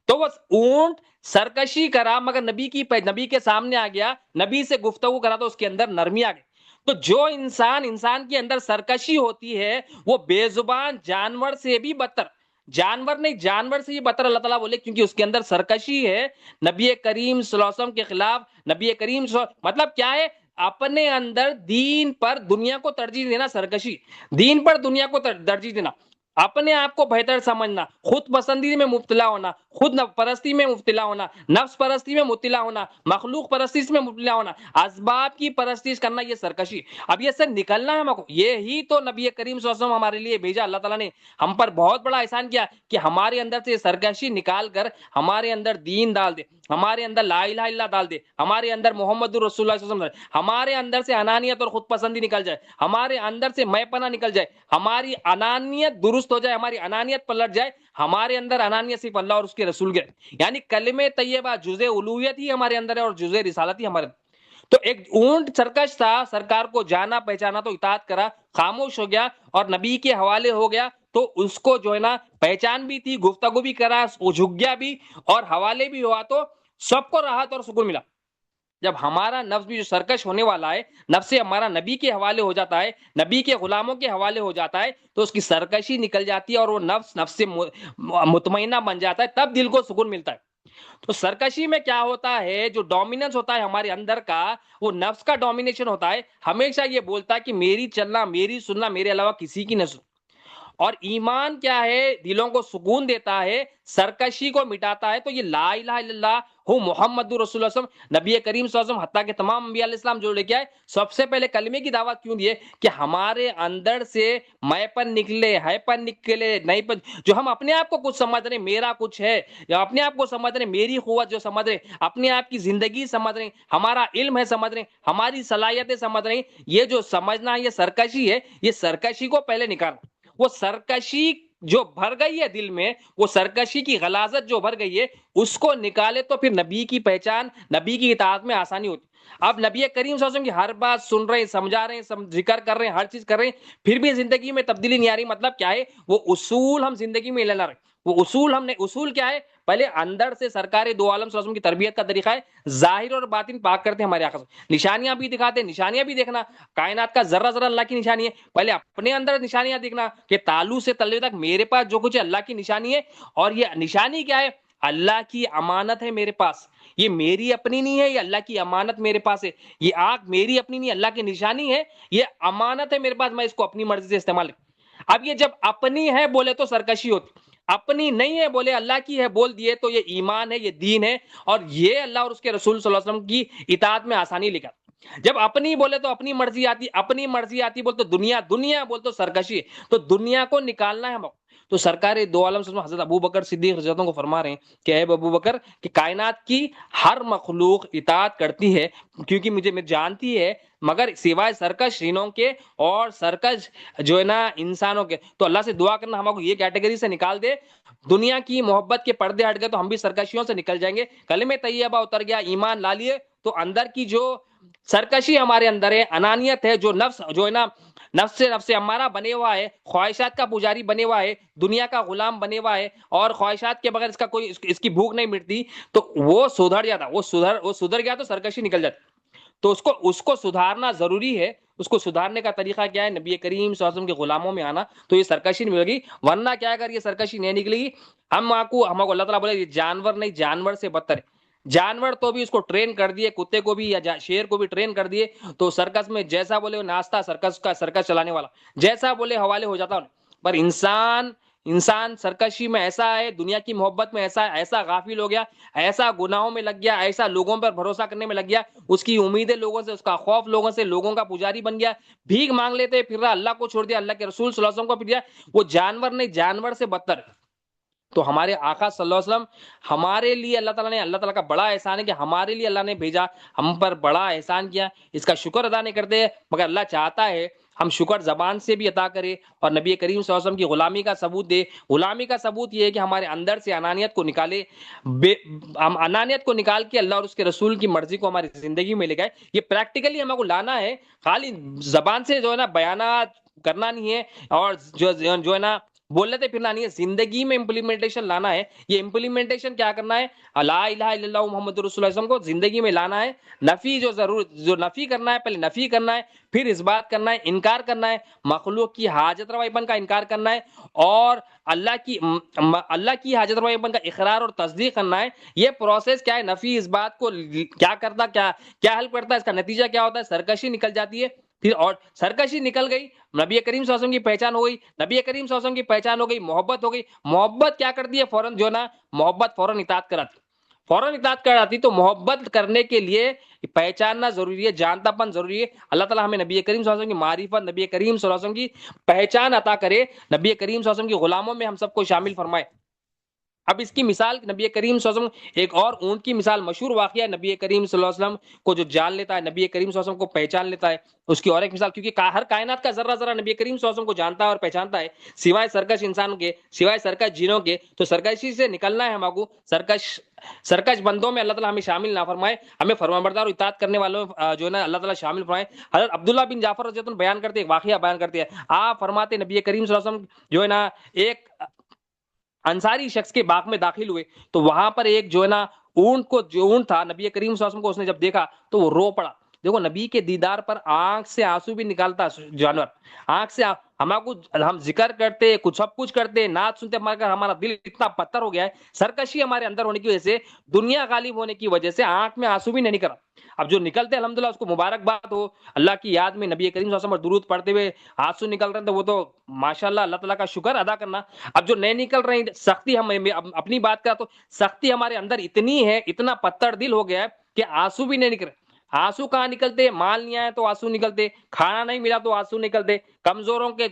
تو وہ اونٹ سرکشی کرا مگر نبی کے سامنے آ گیا، نبی سے گفتگو کرا تو اس کے اندر نرمی آ گئی. تو جو انسان کے اندر سرکشی ہوتی ہے وہ بے زبان جانور سے بھی بدتر، جانور نہیں، جانور سے ہی بدتر اللہ تعالیٰ بولے، کیونکہ اس کے اندر سرکشی ہے نبی کریم صلی اللہ علیہ وسلم کے خلاف. نبی کریم مطلب کیا ہے، اپنے اندر دین پر دنیا کو ترجیح دینا سرکشی، دین پر دنیا کو ترجیح دینا، اپنے آپ کو بہتر سمجھنا، خود پسندی میں مبتلا ہونا، خود پرستی میں مبتلا ہونا، نفس پرستی میں مبتلا ہونا، مخلوق پرستی میں مبتلا ہونا، اسباب کی پرستش کرنا، یہ سرکشی. اب یہ سر نکلنا ہے ہم کو، یہی تو نبی کریم صلی اللہ علیہ وسلم ہمارے لیے بھیجا. اللہ تعالیٰ نے ہم پر بہت بڑا احسان کیا کہ ہمارے اندر سے سرکشی نکال کر ہمارے اندر دین ڈال دے، ہمارے اندر لا الہ الا ڈال دے، ہمارے اندر محمد رسول اللہ صلی اللہ علیہ وسلم، ہمارے اندر سے انانیت اور خود پسندی نکل جائے، ہمارے اندر سے میں پنا نکل جائے، ہماری انانیت درست ہو جائے، ہماری انانیت پلٹ جائے، ہمارے اندر انانیت صرف اللہ اور اس کے رسول کے، یعنی کلمہ طیبہ جزء الوہیت ہی ہمارے اندر ہے اور جزء رسالت ہی ہمارے اندر. تو ایک اونٹ سرکش تھا، سرکار کو جانا پہچانا تو اطاعت کرا، خاموش ہو گیا اور نبی کے حوالے ہو گیا. تو اس کو جو ہے نا پہچان بھی تھی، گفتگو بھی کرا، وہ جھک گیا بھی اور حوالے بھی ہوا، تو سب کو راحت اور سکون ملا. جب ہمارا نفس بھی جو سرکش ہونے والا ہے، نفس سے ہمارا نبی کے حوالے ہو جاتا ہے، نبی کے غلاموں کے حوالے ہو جاتا ہے، تو اس کی سرکشی نکل جاتی ہے اور وہ نفس سے مطمئنہ بن جاتا ہے، تب دل کو سکون ملتا ہے. تو سرکشی میں کیا ہوتا ہے، جو ڈومیننس ہوتا ہے ہمارے اندر کا، وہ نفس کا ڈومینیشن ہوتا ہے، ہمیشہ یہ بولتا ہے کہ میری چلنا، میری سننا، میرے علاوہ کسی کی نہ سن. اور ایمان کیا ہے، دلوں کو سکون دیتا ہے، سرکشی کو مٹاتا ہے. تو یہ لا الہ الا اللہ ہو محمد رسول اللہ صلی اللہ علیہ وسلم، نبی کریم صلی اللہ علیہ وسلم، حتیٰ کہ تمام انبیاء علیہ السلام جو لے کے آئے، سب سے پہلے کلمے کی دعوت کیوں دیے کہ ہمارے اندر سے میں پن نکلے، ہے پن نکلے، نہیں پن، جو ہم اپنے آپ کو کچھ سمجھ رہے، میرا کچھ ہے، یا اپنے آپ کو سمجھ رہے، میری قوت جو سمجھ رہے، اپنے آپ کی زندگی سمجھ رہے، ہمارا علم ہے سمجھ رہے، ہماری صلاحیتیں سمجھ رہے، یہ جو سمجھنا یہ سرکشی ہے، یہ سرکشی کو پہلے نکالنا. وہ سرکشی جو بھر گئی ہے دل میں، وہ سرکشی کی غلاظت جو بھر گئی ہے، اس کو نکالے تو پھر نبی کی پہچان، نبی کی اطاعت میں آسانی ہوتی. اب نبی کریم صلی اللہ علیہ وسلم کی ہر بات سن رہے ہیں، سمجھا رہے ہیں، ذکر کر رہے ہیں، ہر چیز کر رہے ہیں، پھر بھی زندگی میں تبدیلی نہیں آ رہی. مطلب کیا ہے، وہ اصول ہم زندگی میں لے لا رہے ہیں. وہ اصول ہم نے، اصول کیا ہے؟ پہلے اندر سے سرکار دو عالم صلی اللہ علیہ وسلم کی تربیت کا طریقہ ہے، ظاہر اور باطن پاک کرتے ہیں ہمارے آقا سے، نشانیاں بھی دکھاتے ہیں، نشانیاں بھی دیکھنا، کائنات کا ذرہ ذرہ اللہ کی نشانی ہے، پہلے اپنے اندر نشانیاں دیکھنا کہ تالو سے تلے تک میرے پاس جو کچھ ہے اللہ کی نشانی ہے، اور یہ نشانی کیا ہے؟ اللہ کی امانت ہے میرے پاس، یہ میری اپنی نہیں ہے، یہ اللہ کی امانت میرے پاس ہے، یہ آنکھ میری اپنی نہیں، اللہ کی نشانی ہے، یہ امانت ہے میرے پاس، میں اس کو اپنی مرضی سے استعمال۔ اب یہ جب اپنی ہے بولے تو سرکشی ہوتی، اپنی نہیں ہے بولے اللہ کی ہے بول دیے تو یہ ایمان ہے، یہ دین ہے، اور یہ اللہ اور اس کے رسول صلی اللہ علیہ وسلم کی اطاعت میں آسانی لے کر۔ جب اپنی بولے تو اپنی مرضی آتی، اپنی مرضی آتی بول تو دنیا، دنیا بول تو سرکشی ہے، تو دنیا کو نکالنا ہے ہم۔ تو سرکار دو عالم صلی اللہ علیہ وسلم حضرت ابو بکر صدیق رضی اللہ عنہ کو فرما رہے ہیں کہ اے ابو بکر کہ کائنات کی ہر مخلوق اطاعت کرتی ہے کیونکہ مجھے جانتی ہے، مگر سوائے سرکش جنوں کے اور سرکش جو ہے نا انسانوں کے۔ تو اللہ سے دعا کرنا ہم کو یہ کیٹیگری سے نکال دے، دنیا کی محبت کے پردے ہٹ گئے تو ہم بھی سرکشیوں سے نکل جائیں گے، کلمہ طیبہ اتر گیا، ایمان لا لیے تو اندر کی جو سرکشی ہمارے اندر ہے، انانیت ہے، جو نفس جو ہے نا نفس امارہ بنے ہوا ہے، خواہشات کا پجاری بنے ہوا ہے، دنیا کا غلام بنے ہوا ہے، اور خواہشات کے بغیر اس کا کوئی اس کی بھوک نہیں مٹتی، تو وہ سدھر جاتا، وہ سدھر گیا تو سرکشی نکل جاتی۔ تو اس کو سدھارنا ضروری ہے۔ اس کو سدھارنے کا طریقہ کیا ہے؟ نبی کریم صلی اللہ علیہ وسلم کے غلاموں میں آنا، تو یہ سرکشی نہیں ملے گی، ورنہ کیا اگر یہ سرکشی نہیں نکلے گی، ہم کو اللہ تعالیٰ بولے یہ جانور نہیں، جانور سے بدتر ہے۔ جانور تو بھی اس کو ٹرین کر دیے، کتے کو بھی یا شیر کو بھی ٹرین کر دیے، تو سرکس میں جیسا بولے وہ ناچتا، سرکس چلانے والا جیسا بولے حوالے ہو جاتا۔ پر انسان سرکشی میں ایسا ہے، دنیا کی محبت میں ایسا غافل ہو گیا، ایسا گناہوں میں لگ گیا، ایسا لوگوں پر بھروسہ کرنے میں لگ گیا، اس کی امیدیں لوگوں سے، اس کا خوف لوگوں سے، لوگوں کا پجاری بن گیا، بھیک مانگ لیتے پھر رہا، اللہ کو چھوڑ دیا، اللہ کے رسول صلی اللہ علیہ وسلم کو پھر دیا، وہ جانور نہیں، جانور سے بدتر۔ تو ہمارے آقا صلی اللہ علیہ وسلم ہمارے لیے، اللہ تعالیٰ کا بڑا احسان ہے کہ ہمارے لیے اللہ نے بھیجا، ہم پر بڑا احسان کیا، اس کا شکر ادا نہیں کرتے، مگر اللہ چاہتا ہے ہم شکر زبان سے بھی عطا کرے اور نبی کریم صلی اللہ علیہ وسلم کی غلامی کا ثبوت دے۔ غلامی کا ثبوت یہ ہے کہ ہمارے اندر سے انانیت کو نکالے، ہم انانیت کو نکال کے اللہ اور اس کے رسول کی مرضی کو ہماری زندگی میں لے گئے۔ یہ پریکٹیکلی ہم کو لانا ہے، خالی زبان سے جو ہے نا بیانات کرنا نہیں ہے، اور جو ہے نا بول لیتے پھرنا نہیں ہے، زندگی میں امپلیمنٹیشن لانا ہے۔ یہ امپلیمنٹیشن کیا کرنا ہے؟ لا الہ الا اللہ محمد رسول اللہ وسلم کو زندگی میں لانا ہے۔ نفی جو نفی کرنا ہے، پہلے نفی کرنا ہے، پھر اس بات کرنا ہے، انکار کرنا ہے، مخلوق کی حاجت روائی پن کا انکار کرنا ہے، اور اللہ کی حاجت روائی پن کا اقرار اور تصدیق کرنا ہے۔ یہ پروسیس کیا ہے؟ نفی اس بات کو کیا کرتا، کیا حل کرتا ہے، اس کا نتیجہ کیا ہوتا ہے؟ سرکشی نکل جاتی ہے۔ پھر اور سرکشی نکل گئی، نبی کریم صلی اللہ علیہ وسلم کی پہچان ہو گئی، نبی کریم صلی اللہ علیہ وسلم کی پہچان ہو گئی، محبت ہو گئی۔ محبت کیا کرتی ہے؟ فوراً جو نا محبت فوراً اطاعت کراتی، فوراً اطاعت کراتی۔ تو محبت کرنے کے لیے پہچاننا ضروری ہے، جانتا پن ضروری ہے۔ اللہ تعالیٰ ہمیں نبی کریم صلی اللہ علیہ وسلم کی معرفت، نبی کریم صلی اللہ علیہ وسلم کی پہچان عطا کرے، نبی کریم صلی اللہ علیہ وسلم کی غلاموں میں ہم سب کو شامل فرمائے۔ اب اس کی مثال نبی کریم صلی اللہ علیہ وسلم، ایک اور اونٹ کی مثال، مشہور واقعہ ہے، نبی کریم صلی اللہ علیہ وسلم کو جو جان لیتا ہے، نبی کریم صلی اللہ علیہ وسلم کو پہچان لیتا ہے، اس کی اور ایک مثال، کیونکہ ہر کائنات کا ذرہ ذرہ نبی کریم صلی اللہ علیہ وسلم کو جانتا ہے اور پہچانتا ہے، سوائے سرکش انسانوں کے، سوائے سرکش جنوں کے۔ تو سرکشی سے نکلنا ہے ہم کو، سرکش بندوں میں اللہ تعالیٰ ہمیں شامل نہ فرمائے، ہمیں فرمانبردار اور اطاعت کرنے والوں جو ہے نا اللہ تعالیٰ شامل فرمائے۔ حضرت عبداللہ بن جعفر رضی اللہ عنہ بیان کرتے، ایک واقعہ بیان کرتے ہیں، آپ فرماتے نبی کریم صلی اللہ علیہ وسلم جو ہے نا ایک انصاری شخص کے باغ میں داخل ہوئے، تو وہاں پر ایک جو ہے نا جو اونٹ تھا، نبی کریم صلی اللہ علیہ وسلم کو اس نے جب دیکھا تو وہ رو پڑا۔ دیکھو نبی کے دیدار پر آنکھ سے آنسو بھی نکالتا جانور، آنکھ سے ہم ذکر کرتے، کچھ سب کچھ کرتے، نعت سنتے، ہمارا دل اتنا پتھر ہو گیا ہے، سرکشی ہمارے اندر ہونے کی وجہ سے، دنیا غالب ہونے کی وجہ سے آنکھ میں آنسو بھی نہیں نکلا۔ اب جو نکلتے الحمدللہ اس کو مبارکباد ہو، اللہ کی یاد میں نبی کریم صلی اللہ علیہ وسلم پر درود پڑھتے ہوئے آنسو نکل رہے ہیں، تو وہ تو ماشاءاللہ اللہ تعالیٰ کا شکر ادا کرنا۔ اب جو نہیں نکل رہی سختی، ہم اپنی بات کرا تو سختی ہمارے اندر اتنی ہے، اتنا پتھر دل ہو گیا ہے کہ آنسو بھی نہیں نکل رہے۔ آنسو کہاں نکلتے؟ مال نہیں آیا تو آنسو نکلتے، کھانا نہیں ملا تو آنسو نکلتے، کمزوروں کے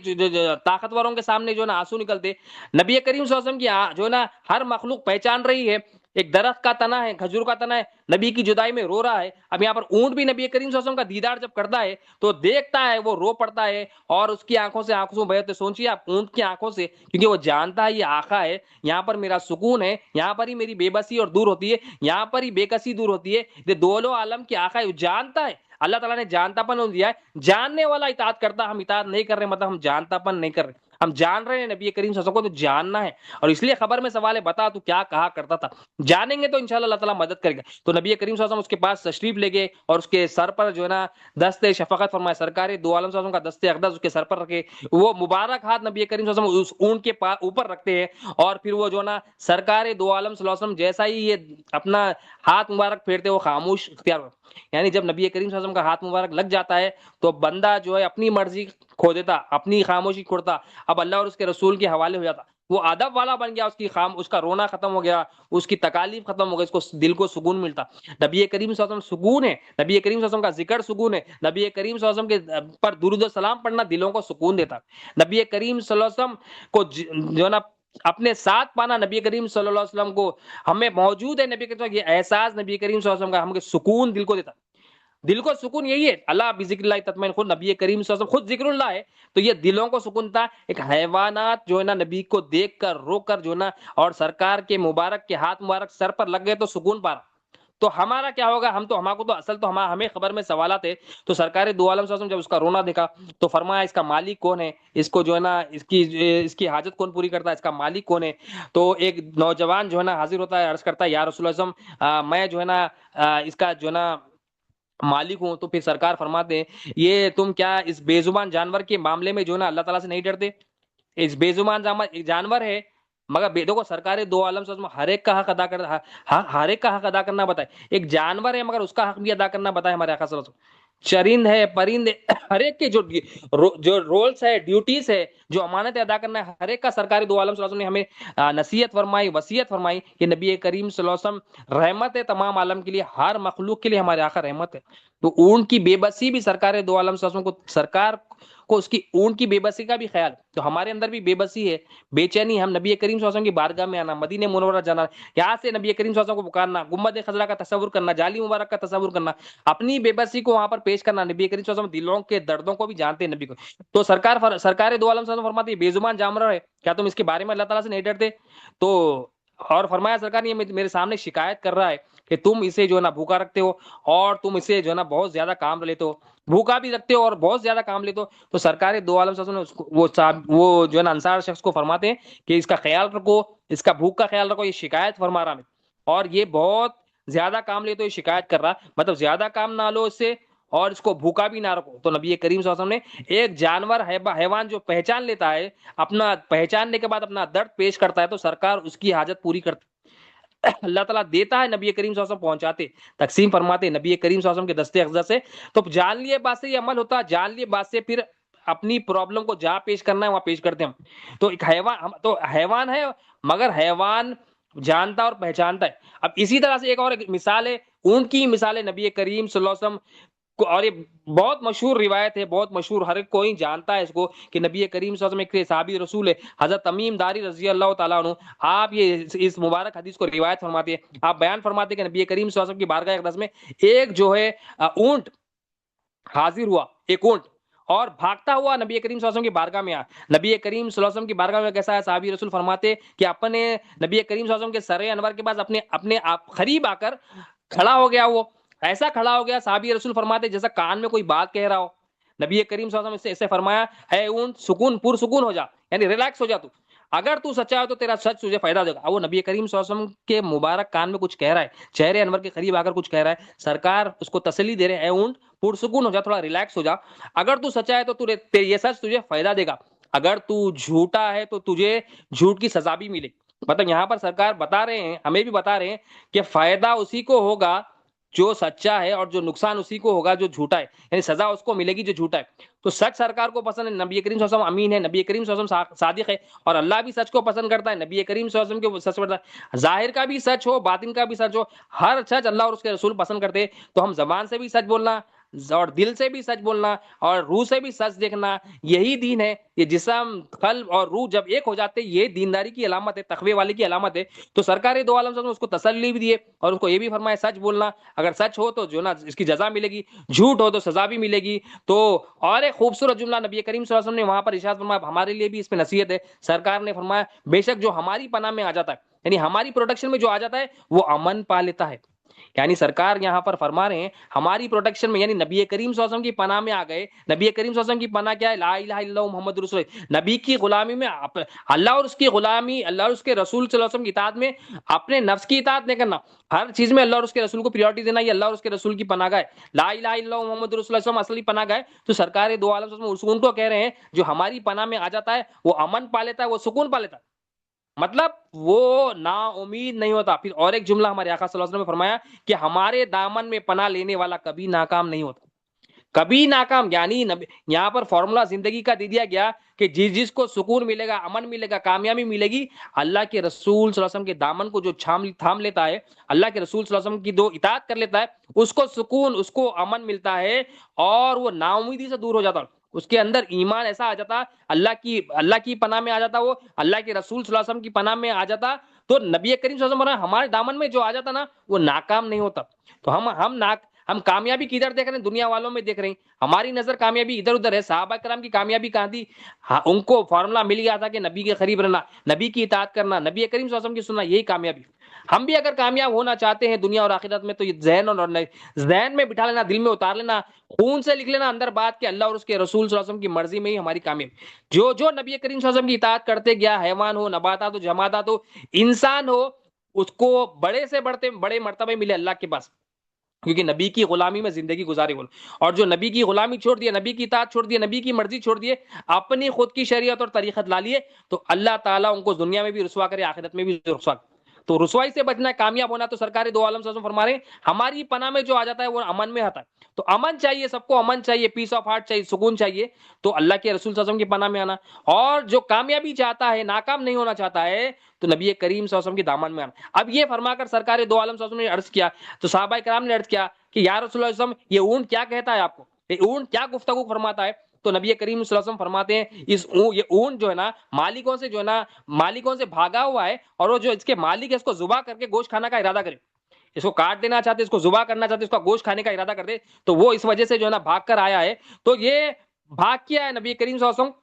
طاقتوروں کے سامنے جو ہے نا آنسو نکلتے۔ نبی کریم صلی اللہ علیہ وسلم کی جو ہے نا ہر مخلوق پہچان رہی ہے، ایک درخت کا تنا ہے، کھجور کا تنا ہے، نبی کی جدائی میں رو رہا ہے۔ اب یہاں پر اونٹ بھی نبی کریم صلی اللہ علیہ وسلم کا دیدار جب کرتا ہے تو دیکھتا ہے، وہ رو پڑتا ہے، اور اس کی آنکھوں سے آنکھوں بہتے، سوچیے آپ اونٹ کی آنکھوں سے، کیونکہ وہ جانتا ہے یہ آقا ہے، یہاں پر میرا سکون ہے، یہاں پر ہی میری بے بسی اور دور ہوتی ہے، یہاں پر ہی بے کسی دور ہوتی ہے، یہ دولو عالم کی آقا ہے، وہ جانتا ہے۔ اللہ تعالیٰ نے جانتا پن دیا ہے، جاننے والا اطاعت کرتا، ہم اطاعت نہیں کر رہے، مطلب ہم جانتا پن نہیں کر رہے، ہم جان رہے ہیں نبی کریم صلی اللہ علیہ وسلم کو، تو جاننا ہے، اور اس لیے خبر میں سوال ہے بتا تو کیا کہا کرتا تھا، جانیں گے تو انشاءاللہ اللہ تعالیٰ مدد کرے گا۔ تو نبی کریم صلی اللہ علیہ وسلم اس کے پاس تشریف لے گئے اور اس کے سر پر جو ہے نا دست شفقت فرمائے، سرکار دو عالم صلی اللہ علیہ وسلم کا دست اقدس اس کے سر پر رکھے، وہ مبارک ہاتھ نبی کریم صلی اللہ علیہ وسلم اس اونٹ کے اوپر رکھتے ہیں، اور پھر وہ جو ہے نا سرکار دو عالم صلی اللہ علیہ وسلم جیسا ہی یہ اپنا ہاتھ مبارک پھیرتے وہ خاموش اختیار، یعنی جب نبی کریم صلی اللہ علیہ وسلم کا ہاتھ مبارک لگ جاتا ہے تو بندہ جو ہے اپنی مرضی کھو دیتا، اپنی خاموشی کھوڑتا، اب اللہ اور اس کے رسول کے حوالے ہو جاتا، وہ ادب والا بن گیا، اس کا رونا ختم ہو گیا، اس کی تکالیف ختم ہو گئی، اس کو دل کو سکون ملتا۔ نبی کریم صلی اللہ علیہ وسلم سکون ہے، نبی کریم صلی اللہ علیہ وسلم کا ذکر سکون ہے، نبی کریم صلی اللہ علیہ وسلم کے پر درود و سلام پڑھنا دلوں کو سکون دیتا، نبی کریم صلی اللہ علیہ وسلم کو جو ہے نا اپنے ساتھ پانا، نبی کریم صلی اللہ علیہ وسلم کو ہمیں موجود ہے، نبی کریم یہ احساس نبی کریم صلی اللہ علیہ وسلم کا ہمیں سکون دل کو دیتا، دل کو سکون یہی ہے، اللہ بذکر اللہ تطمئن خود، نبی کریم صلی اللہ علیہ وسلم خود ذکر اللہ ہے، تو یہ دلوں کو سکون تھا۔ ایک حیوانات جو ہے نا نبی کو دیکھ کر رو کر جو ہے نا اور سرکار کے مبارک کے ہاتھ مبارک سر پر لگ گئے تو سکون پا رہا، تو ہمارا کیا ہوگا؟ ہمارے کو تو اصل تو ہمیں خبر میں سوالات ہے، تو سرکار دو عالم صلی اللہ علیہ وسلم جب اس کا رونا دیکھا تو فرمایا اس کا مالک کون ہے، اس کو جو ہے نا اس کی حاجت کون پوری کرتا ہے، اس کا مالک کون ہے؟ تو ایک نوجوان جو ہے نا حاضر ہوتا ہے، عرض کرتا ہے یا رسول اللہ صلی اللہ علیہ وسلم میں جو ہے نا اس کا جو ہے نا مالک ہوں، تو پھر سرکار فرماتے ہیں یہ تم کیا اس بے زبان جانور کے معاملے میں جو ہے نا اللہ تعالیٰ سے نہیں ڈرتے؟ اس بے زبان جانور ہے، مگر بیدوں کو سرکار دو عالم سے ہر ایک کا حق ادا کر، ہر ایک کا حق ادا کرنا بتائے، ایک جانور ہے مگر اس کا حق بھی ادا کرنا بتائے ہمارے آقا صلی اللہ علیہ وسلم، چرند ہے، پرند ہے، ہر ایک کے جو رولز ہے، ڈیوٹیز ہے، جو امانت ادا کرنا ہے، ہر ایک کا سرکار دو عالم صلی اللہ علیہ وسلم نے ہمیں نصیحت فرمائی، وصیت فرمائی کہ نبی کریم صلی اللہ علیہ وسلم رحمت ہے تمام عالم کے لیے، ہر مخلوق کے لیے ہمارے آقا رحمت ہے۔ تو اونٹ کی بے بسی بھی سرکار دو عالم صلی اللہ علیہ وسلم کو، سرکار کو اس کی اونٹ کی بے بسی کا بھی خیال، تو ہمارے اندر بھی بے بسی ہے، بے چینی، ہم نبی کریم صلی اللہ علیہ وسلم کی بارگاہ میں آنا، مدینہ منورہ جانا، یہاں سے نبی کریم صلی اللہ علیہ وسلم کو پکارنا، گنبد خضرا کا تصور کرنا، جالی مبارک کا تصور کرنا، اپنی بے بسی کو وہاں پر پیش کرنا، نبی کریم صلی اللہ علیہ وسلم دلوں کے دردوں کو بھی جانتے ہیں نبی کو، تو سرکار دو عالم صلی اللہ علیہ وسلم فرماتی ہے بے زبان جانور ہے، کیا تم اس کے بارے میں اللہ تعالیٰ سے نہیں ڈرتے؟ تو اور فرمایا سرکار نے یہ میرے سامنے شکایت کر رہا ہے کہ تم اسے جو ہے نا بھوکا رکھتے ہو، اور تم اسے جو ہے نا بہت زیادہ کام لیتے ہو، بھوکا بھی رکھتے ہو اور بہت زیادہ کام لیتے ہو، تو سرکار دو عالم صلی اللہ علیہ وسلم نے وہ جو ہے نا انصار شخص کو فرماتے ہیں کہ اس کا خیال رکھو، اس کا بھوک کا خیال رکھو، یہ شکایت فرما رہا ہے، اور یہ بہت زیادہ کام لے تو یہ شکایت کر رہا، مطلب زیادہ کام نہ لو اس سے اور اس کو بھوکا بھی نہ رکھو۔ تو نبی کریم صلی اللہ علیہ وسلم نے ایک جانور حیوان جو پہچان لیتا ہے، اپنا پہچاننے کے بعد اپنا درد پیش کرتا ہے، تو سرکار اس کی حاجت پوری کرتا، اللہ تعالیٰ دیتا ہے، نبی کریم صلی اللہ علیہ وسلم پہنچاتے، تقسیم فرماتے نبی کریم صلی اللہ علیہ وسلم کے دستے اقدس سے۔ تو جان لیے بات سے یہ عمل ہوتا ہے، جان لیے بات سے پھر اپنی پرابلم کو جہاں پیش کرنا ہے وہاں پیش کرتے ہیں ہم، تو ایک حیوان ہے مگر حیوان جانتا اور پہچانتا ہے۔ اب اسی طرح سے ایک اور مثال ہے، اونٹ کی مثال ہے نبی کریم صلی اللہ علیہ وسلم اور یہ بہت مشہور روایت ہے، بہت مشہور، ہر کوئی جانتا ہے اس کو کہ نبی کریم صلی اللہ علیہ وسلم ایک صحابی رسول ہے حضرت تمیم داری رضی اللہ تعالیٰ عنہ، آپ یہ اس مبارک حدیث کو روایت فرماتے ہیں، آپ بیان فرماتے ہیں کہ نبی کریم صلی اللہ علیہ وسلم کی بارگاہ اقدس میں ایک جو ہے اونٹ حاضر ہوا، ایک اونٹ، اور بھاگتا ہوا نبی کریم صلی اللہ علیہ وسلم کی بارگاہ میں آیا، نبی کریم صلی اللہ علیہ وسلم کی بارگاہ میں کیسا ہے؟ صحابی رسول فرماتے کہ اپنے نبی کریم صلی اللہ علیہ وسلم کے سر انور کے پاس اپنے آپ قریب آ کر کھڑا ہو گیا، وہ ایسا کھڑا ہو گیا، صحابی رسول فرماتے جیسا کان میں کوئی بات کہہ رہا ہو، نبی کریم صلی اللہ علیہ وسلم اسے فرمایا اے اونٹ سکون پرسکون ہو جا، یعنی ریلیکس ہو جا، تو اگر تو سچا ہے تو تیرا سچ تجھے فائدہ دے گا۔ وہ نبی کریم صلی اللہ علیہ وسلم کے مبارک کان میں کچھ کہہ رہا ہے، چہرے انور کے قریب آ کر کچھ کہہ رہا ہے، سرکار اس کو تسلی دے رہے اے اونٹ پرسکون ہو جا، تھوڑا ریلیکس ہو جا، اگر تو سچا ہے تو یہ سچ تجھے فائدہ دے گا، اگر تو جھوٹا ہے تو تجھے جھوٹ کی سزا بھی ملے۔ مطلب یہاں پر سرکار بتا رہے ہیں، ہمیں بھی بتا رہے ہیں کہ فائدہ اسی کو ہوگا جو سچا ہے، اور جو نقصان اسی کو ہوگا جو جھوٹا ہے، یعنی سزا اس کو ملے گی جو جھوٹا ہے۔ تو سچ سرکار کو پسند ہے، نبی کریم صلی اللہ علیہ وسلم امین ہے، نبی کریم صلی اللہ علیہ وسلم صادق ہے، اور اللہ بھی سچ کو پسند کرتا ہے، نبی کریم صلی اللہ علیہ وسلم کے سچ پڑتا ہے، ظاہر کا بھی سچ ہو باطن کا بھی سچ ہو، ہر سچ اللہ اور اس کے رسول پسند کرتے ہیں، تو ہم زبان سے بھی سچ بولنا اور دل سے بھی سچ بولنا اور روح سے بھی سچ دیکھنا، یہی دین ہے۔ یہ جسم قلب اور روح جب ایک ہو جاتے یہ دینداری کی علامت ہے، تقوی والے کی علامت ہے۔ تو سرکار دو عالم صلی اللہ علیہ وسلم اس کو تسلی بھی دیے اور اس کو یہ بھی فرمایا سچ بولنا، اگر سچ ہو تو جو نا اس کی جزا ملے گی، جھوٹ ہو تو سزا بھی ملے گی۔ تو اور ایک خوبصورت جملہ نبی کریم صلی اللہ علیہ وسلم نے وہاں پر ارشاد فرمایا، ہمارے لیے بھی اس میں نصیحت ہے، سرکار نے فرمایا بے شک جو ہماری پناہ میں آ جاتا ہے، یعنی ہماری پروٹیکشن میں جو آ جاتا ہے وہ امن پا لیتا ہے، یعنی سرکار یہاں پر فرما رہے ہیں ہماری پروٹیکشن میں، یعنی نبی کریم صلی اللہ علیہ وسلم کی پناہ میں آ گئے. نبی کریم صلی اللہ علیہ وسلم کی پناہ کیا ہے؟ لا الہ الا اللہ محمد رسول اللہ. نبی کی غلامی میں اللہ اور اس کی غلامی، اللہ اور اس کے رسول صلی اللہ علیہ وسلم کی اطاعت میں اپنے نفس کی اطاعت نہیں کرنا، ہر چیز میں اللہ اور اس کے رسول کو پریورٹی دینا، یہ اللہ اور اس کے رسول کی پناہ گاہ ہے. لا الہ الا اللہ محمد رسول اللہ اصلی پناہ گاہ ہے. تو سرکار دو عالم صلی اللہ علیہ وسلم ان کو کہہ رہے ہیں جو ہماری پناہ میں آ جاتا ہے وہ امن پا لیتا ہے، وہ سکون پا لیتا ہے، مطلب وہ نا امید نہیں ہوتا. پھر اور ایک جملہ ہمارے آقا صلی اللہ علیہ وسلم نے فرمایا کہ ہمارے دامن میں پناہ لینے والا کبھی ناکام نہیں ہوتا، کبھی ناکام. یعنی یہاں پر فارمولا زندگی کا دے دیا گیا کہ جس کو سکون ملے گا، امن ملے گا، کامیابی ملے گی، اللہ کے رسول صلی اللہ علیہ وسلم کے دامن کو جو تھام لیتا ہے، اللہ کے رسول صلی اللہ علیہ وسلم کی دو اطاعت کر لیتا ہے، اس کو سکون، اس کو امن ملتا ہے اور وہ نا امیدی سے دور ہو جاتا ہے. اس کے اندر ایمان ایسا آ جاتا، اللہ کی پناہ میں آ جاتا، وہ اللہ کے رسول صلی اللہ علیہ وسلم کی پناہ میں آ جاتا. تو نبی کریم صلی اللہ علیہ وسلم ہمارے دامن میں جو آ جاتا نا وہ ناکام نہیں ہوتا. تو ہم کامیابی کدھر دیکھ رہے ہیں؟ دنیا والوں میں دیکھ رہے ہیں. ہماری نظر کامیابی ادھر ادھر ہے. صحابہ کرام کی کامیابی کہاں تھی؟ ان کو فارمولا مل گیا تھا کہ نبی کے قریب رہنا، نبی کی اطاعت کرنا، نبی کریم صلی اللہ علیہ وسلم کی سننا، یہی کامیابی. ہم بھی اگر کامیاب ہونا چاہتے ہیں دنیا اور آخرت میں تو یہ ذہن میں بٹھا لینا، دل میں اتار لینا، خون سے لکھ لینا اندر بات کہ اللہ اور اس کے رسول صلی اللہ علیہ وسلم کی مرضی میں ہی ہماری کامیابی. جو نبی کریم صلی اللہ علیہ وسلم کی اطاعت کرتے گیا، حیوان ہو، نباتات ہو، جمادات ہو، انسان ہو، اس کو بڑے سے بڑے مرتبے ملے اللہ کے پاس، کیونکہ نبی کی غلامی میں زندگی گزارے بول. اور جو نبی کی غلامی چھوڑ دیے، نبی کی اطاعت چھوڑ دیے، نبی کی مرضی چھوڑ دیے، اپنی خود کی شریعت اور طریقت لا لیے، تو اللہ تعالیٰ ان کو دنیا میں بھی رسوا کرے، آخرت میں بھی رسوا کرے. تو رسوائی سے بچنا ہے، کامیاب ہونا. تو سرکار دو عالم صلی اللہ علیہ وسلم فرما رہے ہیں ہماری پناہ میں جو آ جاتا ہے وہ امن میں آتا ہے. تو امن چاہیے، سب کو امن چاہیے، پیس آف ہارٹ چاہیے، سکون چاہیے. تو اللہ کے رسول صلی اللہ علیہ وسلم کی پناہ میں آنا. اور جو کامیابی چاہتا ہے، ناکام نہیں ہونا چاہتا ہے، تو نبی کریم صلی اللہ علیہ وسلم کی دامن میں آنا. اب یہ فرما کر سرکار دو عالم صلی اللہ علیہ وسلم نے عرض کیا، تو صحابہ کرام نے عرض کیا کہ یا رسول اللہ صلی اللہ علیہ وسلم یہ اونٹ کیا کہتا ہے آپ کو، یہ اونٹ کیا گفتگو فرماتا ہے؟ تو نبی کریم صلی اللہ علیہ وسلم فرماتے ہیں یہ اونٹ جو ہے نا مالکوں سے جو ہے نا مالکوں سے بھاگا ہوا ہے، اور وہ جو اس کے مالک ہے اس کو ذبح کر کے گوشت کھانا کا ارادہ کرے، اس کو کاٹ دینا چاہتے، اس کو ذبح کرنا چاہتے، اس کا گوشت کھانے کا ارادہ کرتے، تو وہ اس وجہ سے جو ہے نا بھاگ کر آیا ہے. تو یہ بھاگ کیا ہے نبی کریم صلی اللہ علیہ وسلم،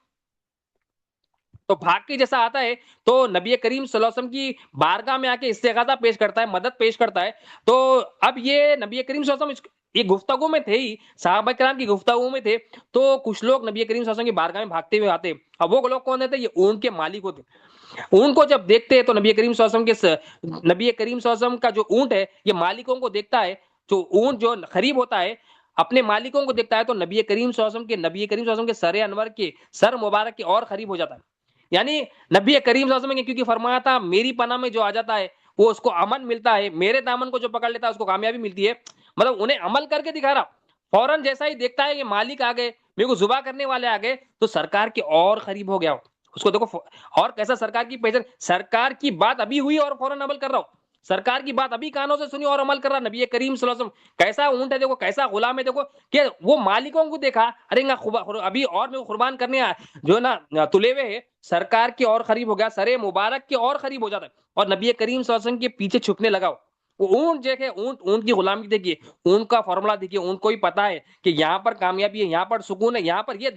تو بھاگ کے جیسا آتا ہے تو نبی کریم صلی اللہ علیہ وسلم کی بارگاہ میں آ کے استغاثہ پیش کرتا ہے، مدد پیش کرتا ہے. تو اب یہ نبی کریم صلی اللہ علیہ وسلم یہ گفتگو میں تھے ہی، صحابہ کرام کی گفتگو میں تھے. تو کچھ لوگ نبی کریم صلی اللہ علیہ وسلم کی بارگاہ میں بھاگتے ہوئے آتے. اب وہ لوگ کون ہوتے؟ یہ اونٹ کے مالک ہوتے. اونٹ کو جب دیکھتے ہیں تو نبی کریم صلی اللہ علیہ وسلم نبی کریم صلی اللہ علیہ وسلم کا جو اونٹ ہے یہ مالکوں کو دیکھتا ہے، جو اونٹ جو قریب ہوتا ہے اپنے مالکوں کو دیکھتا ہے تو نبی کریم صلی اللہ علیہ وسلم کے سر انور کے سر مبارک کے اور قریب ہو جاتا ہے. یعنی نبی کریم صلی اللہ علیہ وسلم نے کیونکہ فرمایا تھا میری پناہ میں جو آ جاتا ہے وہ اس کو امن ملتا ہے، میرے دامن کو جو پکڑ لیتا ہے اس کو کامیابی ملتی ہے. مطلب انہیں عمل کر کے دکھا رہا. فوراً جیسا ہی دیکھتا ہے یہ مالک آ گئے، میرے کو ذبح کرنے والے آ گئے، تو سرکار کے اور قریب ہو گیا. اس کو دیکھو اور کیسا سرکار کی پہچان، سرکار کی بات ابھی ہوئی اور فوراً عمل کر رہا ہوں، سرکار کی بات ابھی کانوں سے سنی اور عمل کر رہا. نبی کریم صلی اللہ علیہ وسلم کیسا اونٹ ہے دیکھو، کیسا غلام ہے دیکھو، کہ وہ مالکوں کو دیکھا ارے ابھی اور میں قربان کرنے جو ہے نا تلے ہوئے ہے، سرکار کے اور قریب ہو گیا، سرے مبارک کے اور قریب ہو جاتا ہے اور نبی کریم صلی اللہ علیہ وسلم کے پیچھے چھپنے لگا. وہ اونٹ دیکھے، اونٹ کی غلامی دیکھیے، اونٹ کا فارمولا دیکھیے، اونٹ کو ہی پتا ہے کہ یہاں پر کامیابی ہے، یہاں پر سکون ہے، یہاں پر یہ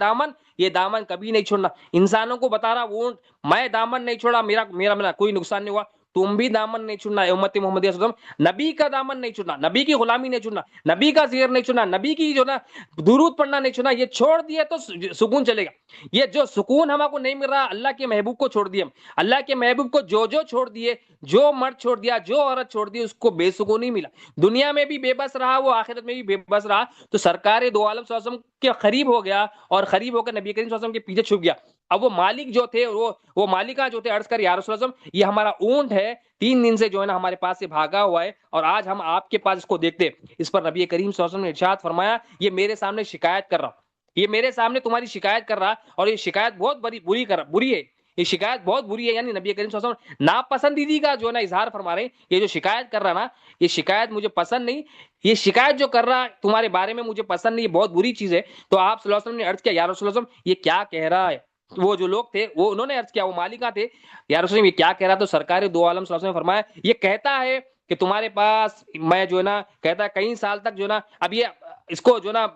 دامن کبھی نہیں چھوڑنا. انسانوں کو بتا رہا اونٹ میں دامن نہیں چھوڑا، میرا کوئی نقصان نہیں ہوا، تم بھی دامن نہیں چھوڑنا ہے. امت محمدیہ صلی اللہ علیہ وسلم نبی کا دامن نہیں چھوڑنا، نبی کی غلامی نہیں چھوڑنا، نبی کا زیر نہیں چھوڑنا، نبی کی جو نا درود پڑھنا نہیں چھوڑنا. یہ چھوڑ دیے تو سکون چلے گا. یہ جو سکون ہم کو نہیں مل رہا اللہ کے محبوب کو چھوڑ دیے، اللہ کے محبوب کو جو چھوڑ دیے، جو مرد چھوڑ دیا، جو عورت چھوڑ دی، اس کو بے سکون نہیں ملا، دنیا میں بھی بے بس رہا، وہ آخرت میں بھی بے بس رہا. تو سرکار دو عالم صلی اللہ علیہ وسلم کے قریب ہو گیا اور قریب ہو کر نبی کریم صلی اللہ علیہ وسلم کے پیچھے چھپ گیا. اب وہ مالک جو تھے وہ مالکہ جو تھے عرض کر یا رسول اللہ صلی اللہ علیہ وسلم یہ ہمارا اونٹ ہے 3 دن سے جو ہے نا ہمارے پاس سے بھاگا ہوا ہے اور آج ہم آپ کے پاس اس کو دیکھتے. اس پر نبی کریم صلی اللہ علیہ وسلم نے ارشاد فرمایا یہ میرے سامنے شکایت کر رہا، یہ میرے سامنے تمہاری شکایت کر رہا، اور یہ شکایت بہت بری ہے، یہ شکایت بہت بری ہے. یعنی نبی کریم صلی اللہ علیہ وسلم ناپسندیدگی کا جو ہے نا اظہار فرما رہے ہیں. یہ جو شکایت کر رہا نا یہ شکایت مجھے پسند نہیں، یہ شکایت جو کر رہا تمہارے بارے میں مجھے پسند نہیں، یہ بہت بری چیز ہے. تو آپ صلی اللہ علیہ وسلم نے عرض کیا یا رسول اللہ صلی اللہ علیہ وسلم یہ کیا کہہ رہا ہے؟ وہ جو لوگ تھے وہ انہوں نے عرض کیا، وہ مالکہ تھے، یا رسول اللہ یہ کیا کہہ رہا؟ تو سرکار دو عالم صلی اللہ علیہ وسلم نے فرمایا یہ کہتا ہے کہ تمہارے پاس میں جو ہے نا کہتا ہے کئی سال تک جو ہے نا اب یہ اس کو جو نا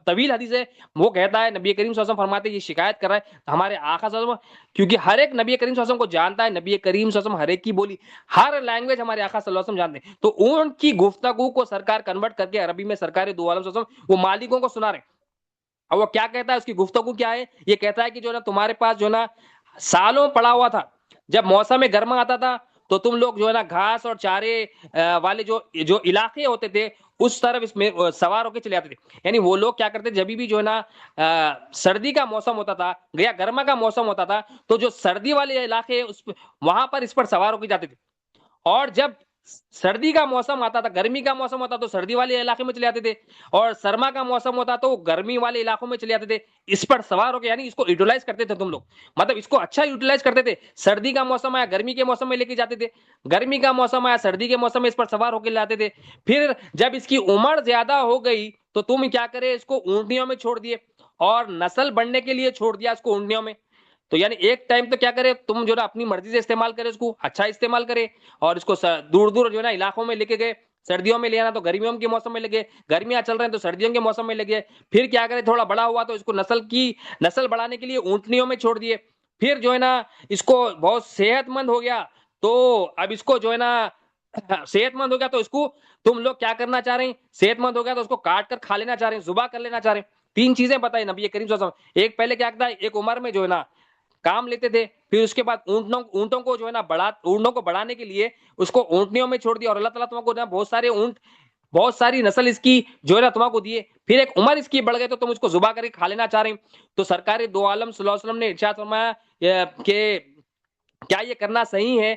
طویل حدیث ہے، وہ کہتا ہے نبی کریم صلی اللہ علیہ وسلم فرماتے ہیں، یہ شکایت کر رہا ہے ہمارے آقا صلی اللہ علیہ وسلم، کیونکہ ہر ایک نبی کریم صلی اللہ علیہ وسلم کو جانتا ہے، نبی کریم صلی اللہ علیہ وسلم ہر ایک کی بولی، ہر لینگویج ہمارے آقا صلی اللہ علیہ وسلم جانتے ہیں، تو ان کی گفتگو کو سرکار کنورٹ کر کے عربی میں سرکار دو عالم صلی اللہ علیہ وسلم وہ مالکوں کو سنا رہے ہیں۔ اور وہ کیا کہتا ہے، اس کی گفتگو کیا ہے، یہ کہتا ہے کہ جو نا تمہارے پاس جو نا سالوں پڑا ہوا تھا، جب موسم گرما آتا تھا تو تم لوگ جو ہے نا گھاس اور چارے والے جو جو علاقے ہوتے تھے اس طرف اس میں سوار ہو کے چلے آتے تھے، یعنی وہ لوگ کیا کرتے جب بھی جو ہے نا سردی کا موسم ہوتا تھا یا گرما کا موسم ہوتا تھا تو جو سردی والے علاقے وہاں پر اس پر سوار ہو کے جاتے تھے، اور جب سردی کا موسم آتا تھا، گرمی کا موسم ہوتا تو سردی والے علاقے میں چلے آتے تھے، اور سرما کا موسم ہوتا تو گرمی والے علاقوں میں چلے آتے تھے، اس پر سوار ہو کے، یعنی اس کو یوٹیلائز کرتے تھے تم لوگ، مطلب اس کو اچھا یوٹیلائز کرتے تھے، سردی کا موسم آیا گرمی کے موسم میں لے کے جاتے تھے، گرمی کا موسم آیا سردی کے موسم میں اس پر سوار ہو کے لاتے تھے، پھر جب اس کی عمر زیادہ ہو گئی تو تم کیا کرے، اس کو اونٹنیوں میں چھوڑ دیے اور نسل بڑھنے کے لیے چھوڑ دیا اس کو اونٹنیوں میں، تو یعنی ایک ٹائم تو کیا کرے تم جو نا اپنی مرضی سے استعمال کرے، اس کو اچھا استعمال کرے، اور اس کو دور دور جو ہے نا علاقوں میں لے کے گئے، سردیوں میں لے آنا تو گرمیوں کے موسم میں لگے، گرمیاں چل رہے ہیں تو سردیوں کے موسم میں لگے، پھر کیا کرے تھوڑا بڑا ہوا تو اس کو نسل بڑھانے کے لیے اونٹنیوں میں چھوڑ دیے، پھر جو ہے نا اس کو بہت صحت مند ہو گیا تو اب اس کو جو ہے نا صحت مند ہو گیا تو اس کو تم لوگ کیا کرنا چاہ رہے ہیں، صحت مند ہو گیا تو اس کو کاٹ کر کھا لینا چاہ رہے ہیں، ذبح کر لینا چاہ رہے ہیں، تین چیزیں بتائی نبی کریم صلی اللہ علیہ وسلم، ایک پہلے کیا کرتا ہے، ایک عمر میں جو ہے نا کام لیتے تھے، پھر اس کے بعد اونٹوں کو جو ہے نا اونٹوں کو بڑھانے کے لیے اس کو اونٹنیوں میں چھوڑ دیا، اور اللہ تعالیٰ تم کو نا بہت سارے اونٹ، بہت ساری نسل اس کی جو ہے نا تمہیں کو دیے، پھر ایک عمر اس کی بڑھ گئی تو تم اس کو ذبح کر کے کھا لینا چاہ رہے ہیں، تو سرکار دو عالم صلی اللہ علیہ وسلم نے ارشاد فرمایا کہ کیا یہ کرنا صحیح ہے،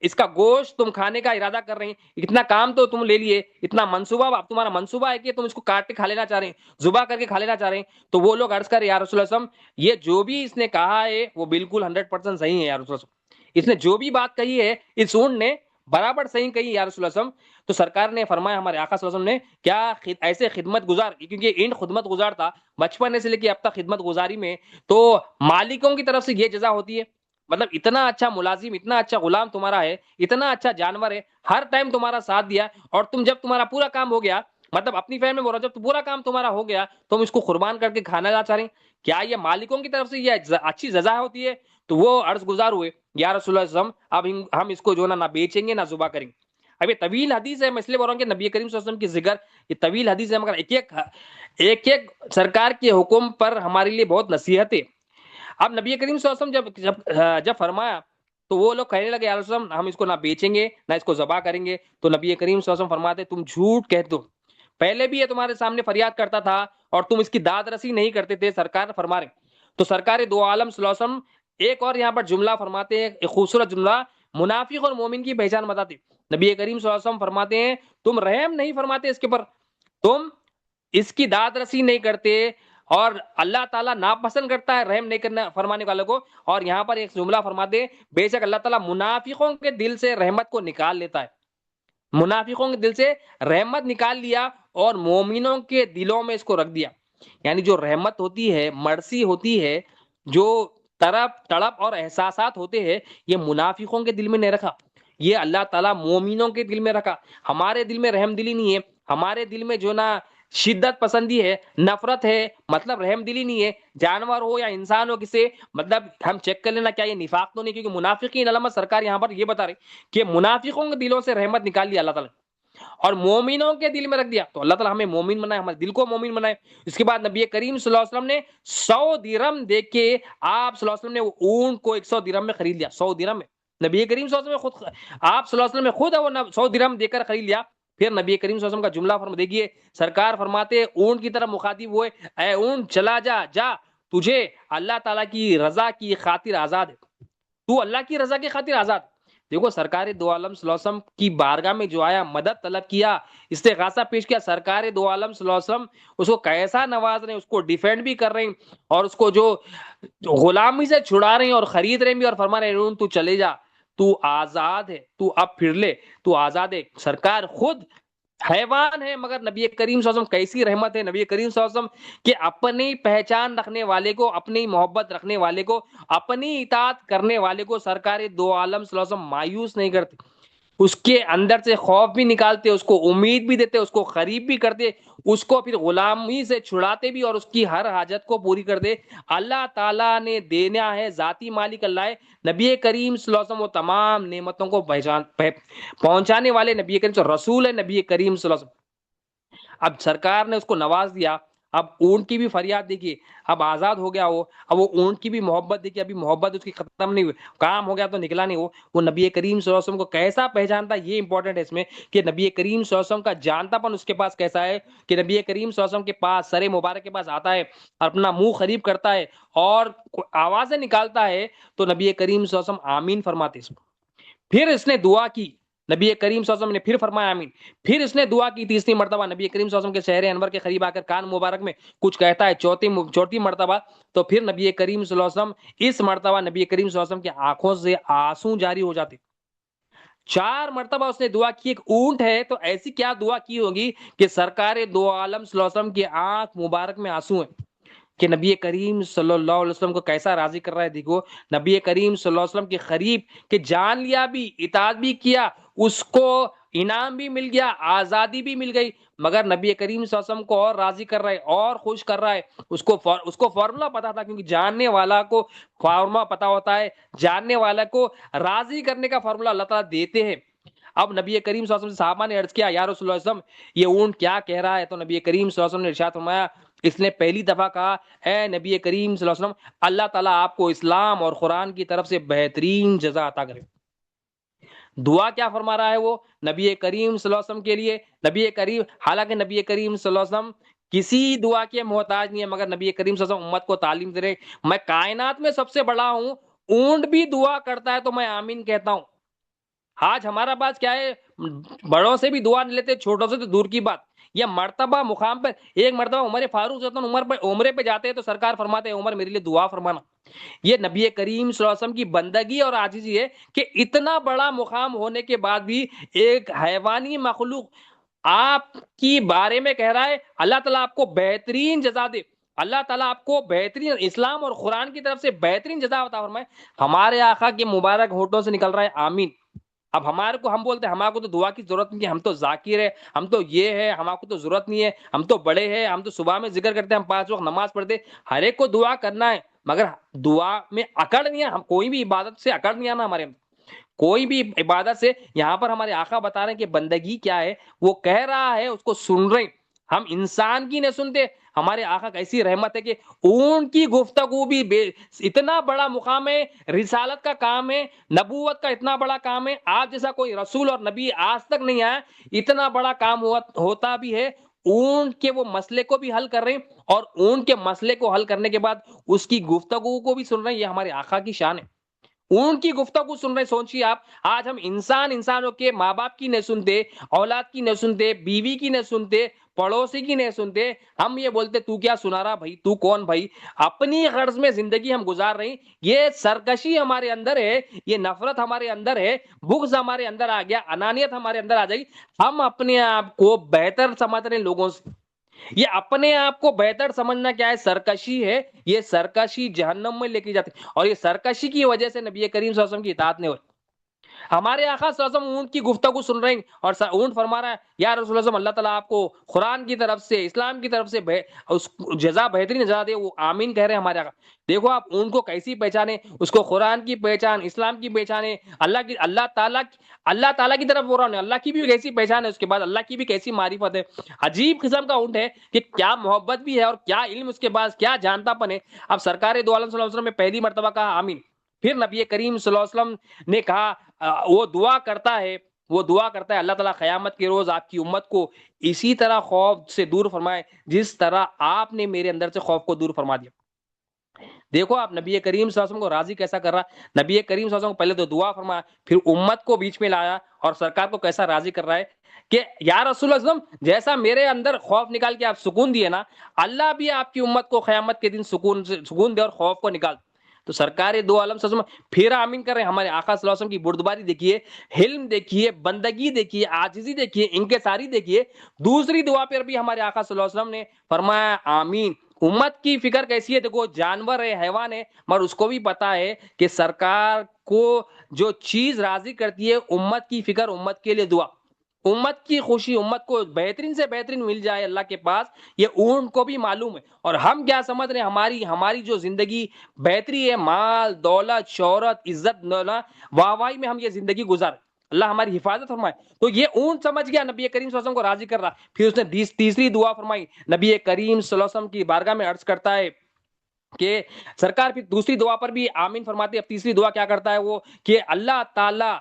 اس کا گوشت تم کھانے کا ارادہ کر رہے ہیں، اتنا کام تو تم لے لیے، اتنا منصوبہ اب تمہارا منصوبہ ہے کہ تم اس کو کاٹ کے کھا لینا چاہ رہے ہیں، ذبح کر کے کھا لینا چاہ رہے ہیں، تو وہ لوگ عرض کر یا رسول اللہ صلی اللہ علیہ وسلم یہ جو بھی اس نے کہا ہے وہ بالکل 100% صحیح ہے یا رسول اللہ صلی اللہ علیہ وسلم، اس نے جو بھی بات کہی ہے اس اونٹ نے برابر صحیح کہی یا رسول اللہ صلی اللہ علیہ وسلم، تو سرکار نے فرمایا ہمارے آقا صلی اللہ علیہ وسلم نے کیا ایسے خدمت گزار، کیونکہ اینڈ خدمت گزار تھا بچپن سے لے کے اب تک خدمت گزاری میں، تو مالکوں کی طرف سے یہ جزا ہوتی ہے، مطلب اتنا اچھا ملازم، اتنا اچھا غلام تمہارا ہے، اتنا اچھا جانور ہے، ہر ٹائم تمہارا ساتھ دیا، اور تم جب تمہارا پورا کام ہو گیا، مطلب اپنی فہم میں بول رہا ہوں، جب پورا کام تمہارا ہو گیا تم اس کو قربان کر کے کھانا چاہ رہے ہیں، کیا یہ مالکوں کی طرف سے یہ اچھی سزا ہوتی ہے، تو وہ عرض گزار ہوئے یا رسول اللہ صلی اللہ علیہ وسلم اب ہم اس کو جو نہ بیچیں گے نہ ذبح کریں گے، اب یہ طویل حدیث ہے، میں اس لیے بول رہا ہوں کہ نبی کریم صلی اللہ علیہ وسلم کی ذکر یہ طویل حدیث ہے، مگر ایک سرکار کے حکم پر ہمارے لیے بہت نصیحت ہے۔ اب نبی کریم صلی اللہ علیہ وسلم جب فرمایا تو وہ لوگ کہنے لگے یا رسول اللہ ہم اس کو نہ بیچیں گے نہ اس کو ذبح کریں گے، تو نبی کریم صلی اللہ علیہ وسلم فرماتے تم جھوٹ کہتے ہو، پہلے بھی یہ تمہارے سامنے فریاد کرتا تھا اور تم اس کی داد رسی نہیں کرتے تھے، سرکار فرما رہے، تو سرکار دو عالم صلی اللہ علیہ وسلم ایک اور یہاں پر جملہ فرماتے ہیں، ایک خوبصورت جملہ منافق اور مومن کی پہچان بتاتے، نبی کریم صلی اللہ علیہ وسلم فرماتے ہیں تم رحم نہیں فرماتے اس کے پر، تم اس کی داد رسی نہیں کرتے، اور اللہ تعالیٰ ناپسند کرتا ہے رحم نہیں کرنا فرمانے والوں کو، اور یہاں پر ایک جملہ فرماتے بے شک اللہ تعالیٰ منافقوں کے دل سے رحمت کو نکال لیتا ہے، منافقوں کے دل سے رحمت نکال لیا اور مومنوں کے دلوں میں اس کو رکھ دیا، یعنی جو رحمت ہوتی ہے، مرسی ہوتی ہے، جو تڑپ اور احساسات ہوتے ہیں، یہ منافقوں کے دل میں نہیں رکھا، یہ اللہ تعالیٰ مومنوں کے دل میں رکھا، ہمارے دل میں رحم دلی نہیں ہے، ہمارے دل میں جو نا شدت پسندی ہے، نفرت ہے، مطلب رحم دلی نہیں ہے، جانور ہو یا انسان ہو کسی، مطلب ہم چیک کر لینا کیا یہ نفاق تو نہیں، کیونکہ منافقین علامت سرکار یہاں پر یہ بتا رہے کہ منافقوں کے دلوں سے رحمت نکال لیا اللہ تعالیٰ اور مومنوں کے دل میں رکھ دیا، تو اللہ تعالیٰ ہمیں مومن بنائے، ہمارے دل کو مومن بنائے۔ اس کے بعد نبی کریم صلی اللہ علیہ وسلم نے 100 درہم دے کے آپ صلی اللہ علیہ وسلم نے اونٹ کو 100 درہم میں خرید لیا، 100 درہم میں نبی کریم صلی اللہ علیہ وسلم نے خود، آپ صلی اللہ علیہ وسلم نے خود وہ 100 درہم دے کر خرید لیا۔ پھر نبی کریم صلی اللہ علیہ وسلم کا جملہ فرما دیکھیے، سرکار فرماتے اونٹ کی طرف مخاطب ہوئے، اے اونٹ چلا جا جا، تجھے اللہ تعالیٰ کی رضا کی خاطر آزاد ہے، تو اللہ کی رضا کی خاطر آزاد۔ دیکھو سرکار دو عالم صلی اللہ علیہ وسلم کی بارگاہ میں جو آیا، مدد طلب کیا، استغاثہ پیش کیا، سرکار دو عالم صلی اللہ علیہ وسلم اس کو کیسا نواز رہے ہیں، اس کو ڈیفینڈ بھی کر رہے ہیں، اور اس کو جو غلامی سے چھڑا رہے ہیں اور خرید رہے ہیں بھی، اور فرما رہے ہیں تو چلے جا، تو آزاد ہے، تو اب پھر لے، تو آزاد ہے۔ سرکار خود حیوان ہے، مگر نبی کریم صلی اللہ علیہ وسلم کیسی رحمت ہے، نبی کریم صلی اللہ علیہ وسلم کہ اپنی پہچان رکھنے والے کو، اپنی محبت رکھنے والے کو، اپنی اطاعت کرنے والے کو سرکار دو عالم صلی اللہ علیہ وسلم مایوس نہیں کرتے، اس کے اندر سے خوف بھی نکالتے، اس کو امید بھی دیتے، اس کو قریب بھی کرتے، اس کو پھر غلامی سے چھڑاتے بھی اور اس کی ہر حاجت کو پوری کر دے۔ اللہ تعالیٰ نے دینا ہے، ذاتی مالک اللہ ہے۔ نبی کریم صلی اللہ علیہ وسلم وہ تمام نعمتوں کو پہنچانے والے نبی کریم صلی اللہ علیہ وسلم رسول ہے نبی کریم صلی اللہ علیہ وسلم۔ اب سرکار نے اس کو نواز دیا، اب اونٹ کی بھی فریاد دیکھیے، اب آزاد ہو گیا وہ، اب وہ اونٹ کی بھی محبت دیکھیے، ابھی محبت اس کی ختم نہیں ہوئی، کام ہو گیا تو نکلا نہیں وہ نبی کریم صلی اللہ علیہ وسلم کو کیسا پہچانتا، یہ امپورٹنٹ ہے اس میں کہ نبی کریم صلی اللہ علیہ وسلم کا جانتا پن اس کے پاس کیسا ہے، کہ نبی کریم صلی اللہ علیہ وسلم کے پاس سر مبارک کے پاس آتا ہے اور اپنا منہ قریب کرتا ہے اور آوازیں نکالتا ہے تو نبی کریم صلی اللہ علیہ وسلم آمین فرماتے ہیں۔ پھر اس نے دعا کی، نبی کریم صلی اللہ علیہ وسلم نے پھر فرمایا آمین۔ پھر اس نے دعا کی تیسری مرتبہ، نبی کریم صلی اللہ علیہ وسلم کے شہر انور کے قریب آ کر کان مبارک میں کچھ کہتا ہے چوتھی مرتبہ، تو پھر نبی کریم صلی اللہ علیہ وسلم اس مرتبہ نبی کریم صلی اللہ علیہ وسلم کی آنکھوں سے آنسو جاری ہو جاتے۔ 4 مرتبہ اس نے دعا کی، ایک اونٹ ہے تو ایسی کیا دعا کی ہوگی کہ سرکار دو عالم صلی اللہ علیہ وسلم کی آنکھ مبارک میں آنسو ہیں، کہ نبی کریم صلی اللہ علیہ وسلم کو کیسا راضی کر رہا ہے۔ دیکھو نبی کریم صلی اللہ علیہ وسلم کے قریب کہ جان لیا بھی، اطاعت بھی کیا، اس کو انعام بھی مل گیا، آزادی بھی مل گئی، مگر نبی کریم صلی اللہ علیہ وسلم کو اور راضی کر رہا ہے اور خوش کر رہا ہے۔ اس کو فارمولا پتا تھا، کیونکہ جاننے والا کو فارمولا پتا ہوتا ہے، جاننے والا کو راضی کرنے کا فارمولا اللہ تعالیٰ دیتے ہیں۔ اب نبی کریم صلی اللہ علیہ وسلم سے صحابہ نے عرض کیا، یا رسول اللہ صلی اللہ علیہ وسلم یہ اونٹ کیا کہہ رہا ہے؟ تو نبی کریم صلی اللہ علیہ وسلم نے ارشاد فرمایا، اس نے پہلی دفعہ کہا، اے نبی کریم صلی اللہ علیہ وسلم، اللہ تعالیٰ آپ کو اسلام اور قرآن کی طرف سے بہترین جزا عطا کرے۔ دعا کیا فرما رہا ہے وہ نبی کریم صلی اللہ علیہ وسلم کے لیے؟ نبی کریم، حالانکہ نبی کریم صلی اللہ علیہ وسلم کسی دعا کے محتاج نہیں ہے، مگر نبی کریم صلی اللہ علیہ وسلم امت کو تعلیم دے رہے، میں کائنات میں سب سے بڑا ہوں، اونٹ بھی دعا کرتا ہے تو میں آمین کہتا ہوں۔ آج ہمارا پاس کیا ہے، بڑوں سے بھی دعا نہیں لیتے، چھوٹوں سے تو دور کی بات۔ یہ مرتبہ مقام پر، ایک مرتبہ عمر فاروق رضی اللہ عنہ عمرے پہ جاتے ہیں تو سرکار فرماتے ہیں، عمر میرے لیے دعا فرمانا۔ یہ نبی کریم صلی اللہ علیہ وسلم کی بندگی اور عاجزی ہے کہ اتنا بڑا مقام ہونے کے بعد بھی ایک حیوانی مخلوق آپ کی بارے میں کہہ رہا ہے اللہ تعالیٰ آپ کو بہترین جزا دے، اللہ تعالیٰ آپ کو بہترین اسلام اور قرآن کی طرف سے بہترین جزا عطا فرمائے۔ ہمارے آقا کے مبارک ہونٹوں سے نکل رہا ہے آمین۔ اب ہمارے کو، ہم بولتے ہیں ہمارے کو تو دعا کی ضرورت نہیں ہے، ہم تو ذاکر ہے، ہم تو یہ ہے، ہمارے کو تو ضرورت نہیں ہے، ہم تو بڑے ہیں، ہم تو صبح میں ذکر کرتے ہیں، ہم 5 وقت نماز پڑھتے، ہر ایک کو دعا کرنا ہے، مگر دعا میں اکڑ نہیں ہے، ہم کوئی بھی عبادت سے اکڑ نہیں آنا ہمارے، کوئی بھی عبادت سے۔ یہاں پر ہمارے آقا بتا رہے ہیں کہ بندگی کیا ہے، وہ کہہ رہا ہے، اس کو سن رہے ہیں، ہم انسان کی نہیں سنتے۔ ہمارے آقا کا ایسی رحمت ہے کہ اونٹ کی گفتگو بھی اتنا بڑا مقام ہے، رسالت کا کام ہے، نبوت کا اتنا بڑا کام ہے، آپ جیسا کوئی رسول اور نبی آج تک نہیں آیا، اتنا بڑا کام ہوتا بھی ہے، اونٹ کے وہ مسئلے کو بھی حل کر رہے ہیں، اور اونٹ کے مسئلے کو حل کرنے کے بعد اس کی گفتگو کو بھی سن رہے ہیں۔ یہ ہمارے آقا کی شان ہے، اون کی گفتگو سن رہے۔ سوچیے آپ، آج ہم انسانوں کے ماں باپ کی نہیں سنتے، اولاد کی نہیں سنتے، بیوی کی نہیں سنتے، پڑوسی کی نہیں سنتے، ہم یہ بولتے تو کیا سنا رہا بھائی، تو کون بھائی، اپنی غرض میں زندگی ہم گزار رہے ہیں۔ یہ سرکشی ہمارے اندر ہے، یہ نفرت ہمارے اندر ہے، بغض ہمارے اندر آ گیا، انانیت ہمارے اندر آ جائے، ہم اپنے آپ کو بہتر سمجھ رہے ہیں لوگوں سے۔ یہ اپنے آپ کو بہتر سمجھنا کیا ہے؟ سرکشی ہے، یہ سرکشی جہنم میں لے کے جاتی، اور یہ سرکشی کی وجہ سے نبی کریم صلی اللہ علیہ وسلم کی اطاعت نہیں ہوئی۔ ہمارے آقا صلی اللہ علیہ وسلم اونٹ کی گفتگو سن رہے ہیں اور اونٹ فرما رہا ہے، یا رسول اللہ، اللہ تعالیٰ آپ کو قرآن کی طرف سے، اسلام کی طرف سے اس جزا، بہترین جزا دے، وہ آمین کہہ رہے ہیں ہمارے آقا۔ دیکھو آپ اونٹ کو کیسی پہچانے، اس کو قرآن کی پہچان، اسلام کی پہچانے، اللہ تعالیٰ کی طرف بول رہا ہوں، اللہ کی بھی کیسی پہچان ہے، اس کے بعد اللہ کی بھی کیسی معرفت ہے۔ عجیب قسم کا اونٹ ہے کہ کیا محبت بھی ہے اور کیا علم اس کے پاس، کیا جانتا پن ہے۔ اب سرکار دو عالم صلی اللہ علیہ وسلم نے پہلی مرتبہ کہا آمین، پھر نبی کریم صلی اللہ علیہ وسلم نے کہا، وہ دعا کرتا ہے اللہ تعالیٰ قیامت کے روز آپ کی امت کو اسی طرح خوف سے دور فرمائے جس طرح آپ نے میرے اندر سے خوف کو دور فرما دیا۔ دیکھو آپ نبی کریم صلی اللہ علیہ وسلم کو راضی کیسا کر رہا، نبی کریم صلی اللہ علیہ وسلم کو پہلے تو دعا فرمایا، پھر امت کو بیچ میں لایا اور سرکار کو کیسا راضی کر رہا ہے کہ یا رسول اللہ جیسا میرے اندر خوف نکال کے آپ سکون دیے نا، اللہ بھی آپ کی امت کو قیامت کے دن سکون دے اور خوف کو نکال۔ تو سرکار دو عالم صلی اللہ علیہ وسلم پھر آمین کر رہے ہیں۔ ہمارے آقا صلی اللہ علیہ وسلم کی بردباری دیکھیے، حلم دیکھیے، بندگی دیکھیے، عاجزی دیکھیے، انکساری دیکھیے۔ دوسری دعا پر بھی ہمارے آقا صلی اللہ علیہ وسلم نے فرمایا آمین۔ امت کی فکر کیسی ہے؟ دیکھو جانور ہے، حیوان ہے، مگر اس کو بھی پتا ہے کہ سرکار کو جو چیز راضی کرتی ہے، امت کی فکر، امت کے لیے دعا، امت کی خوشی، امت کو بہترین سے بہترین مل جائے اللہ کے پاس، یہ اونٹ کو بھی معلوم ہے۔ اور ہم کیا سمجھ رہے ہیں؟ ہماری جو زندگی بہتری ہے، مال دولت شہرت عزت واہ واہی میں ہم یہ زندگی گزار، اللہ ہماری حفاظت فرمائے۔ تو یہ اونٹ سمجھ گیا نبی کریم صلی اللہ علیہ وسلم کو راضی کر رہا، پھر اس نے تیسری دعا فرمائی، نبی کریم صلی اللہ علیہ وسلم کی بارگاہ میں عرض کرتا ہے کہ سرکار پھر دوسری دعا پر بھی آمین فرماتے، اب تیسری دعا کیا کرتا ہے وہ، کہ اللہ تعالی